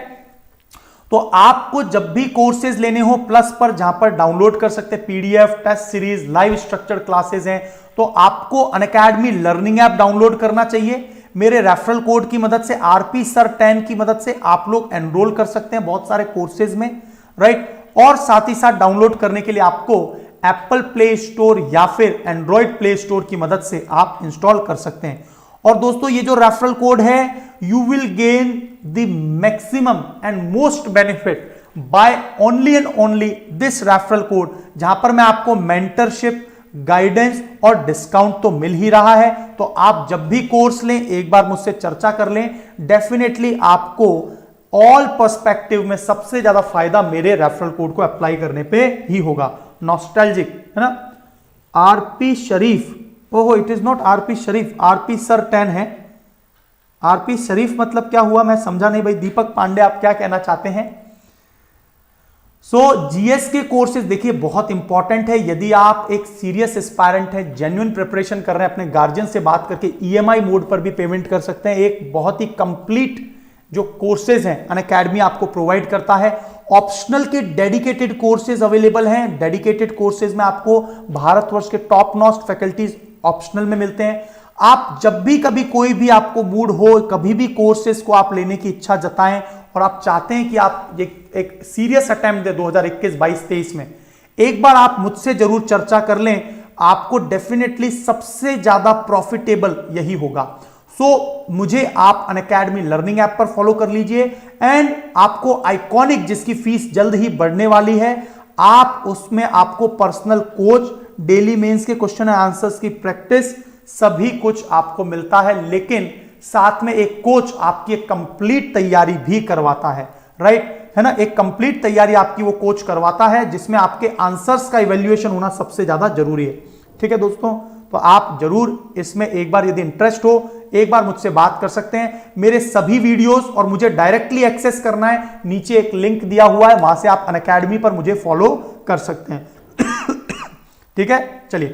तो आपको जब भी कोर्सेज लेने हो प्लस पर, जहां पर डाउनलोड कर सकते हैं PDF, test series, live structured classes हैं, तो आपको अनअकैडमी लर्निंग ऐप डाउनलोड करना चाहिए। मेरे रेफरल कोड की मदद से, RPSIR10 की मदद से आप लोग एनरोल कर सकते हैं बहुत सारे कोर्सेज में, राइट। और साथ ही साथ डाउनलोड करने के लिए आपको एप्पल प्ले स्टोर या फिर एंड्रॉयड प्ले स्टोर की मदद से आप इंस्टॉल कर सकते हैं। और दोस्तों ये जो रेफरल कोड है, you will gain the maximum and most benefit by only and only this referral code, जहां पर मैं आपको मेंटरशिप, गाइडेंस और डिस्काउंट तो मिल ही रहा है। तो आप जब भी कोर्स लें एक बार मुझसे चर्चा कर लें, डेफिनेटली आपको ऑल पर्सपेक्टिव में सबसे ज्यादा फायदा मेरे रेफरल कोड को अप्लाई करने पे ही होगा। नॉस्टैल्जिक है ना, आरपी शरीफ, ओहो it is not RP Sharif, RP sir 10 है। आरपी शरीफ मतलब क्या हुआ, मैं समझा नहीं भाई। दीपक पांडे आप क्या कहना चाहते हैं? जीएस के कोर्सेज देखिए बहुत इंपॉर्टेंट है। यदि आप एक सीरियस एस्पायरेंट है, जेन्युइन प्रिपरेशन कर रहे हैं, अपने गार्जियन से बात करके ईएमआई मोड पर भी पेमेंट कर सकते हैं। एक बहुत ही कंप्लीट जो कोर्सेज हैं अनअकैडमी आपको प्रोवाइड करता है। ऑप्शनल के डेडिकेटेड कोर्सेज अवेलेबल हैं। डेडिकेटेड कोर्सेज में आपको भारतवर्ष के टॉप नॉस्ट फैकल्टीज ऑप्शनल में मिलते हैं। आप जब भी कभी कोई भी आपको मूड हो, कभी भी कोर्सेज को आप लेने की इच्छा जताएं और आप चाहते हैं कि आप एक सीरियस अटेम्प्ट दें 2021, 22, 23 में, एक बार आप मुझसे जरूर चर्चा कर लें। आपको डेफिनेटली सबसे ज्यादा प्रॉफिटेबल यही होगा। मुझे आप अनअकैडमी लर्निंग ऐप पर फॉलो कर लीजिए एंड आपको आइकॉनिक, जिसकी फीस जल्द ही बढ़ने वाली है, आप उसमें आपको पर्सनल कोच, डेली मेंस के क्वेश्चन एंड आंसर्स की प्रैक्टिस, सभी कुछ आपको मिलता है। लेकिन साथ में एक कोच आपकी एक कंप्लीट तैयारी भी करवाता है, राइट है ना। एक कंप्लीट तैयारी आपकी वो कोच करवाता है, जिसमें आपके आंसर्स का इवैल्यूएशन होना सबसे ज्यादा जरूरी है। ठीक है दोस्तों, तो आप जरूर इसमें एक बार यदि इंटरेस्ट हो, एक बार मुझसे बात कर सकते हैं। मेरे सभी वीडियोस और मुझे डायरेक्टली एक्सेस करना है, नीचे एक लिंक दिया हुआ है, वहां से आप अनअकैडमी पर मुझे फॉलो कर सकते हैं। ठीक है, चलिए।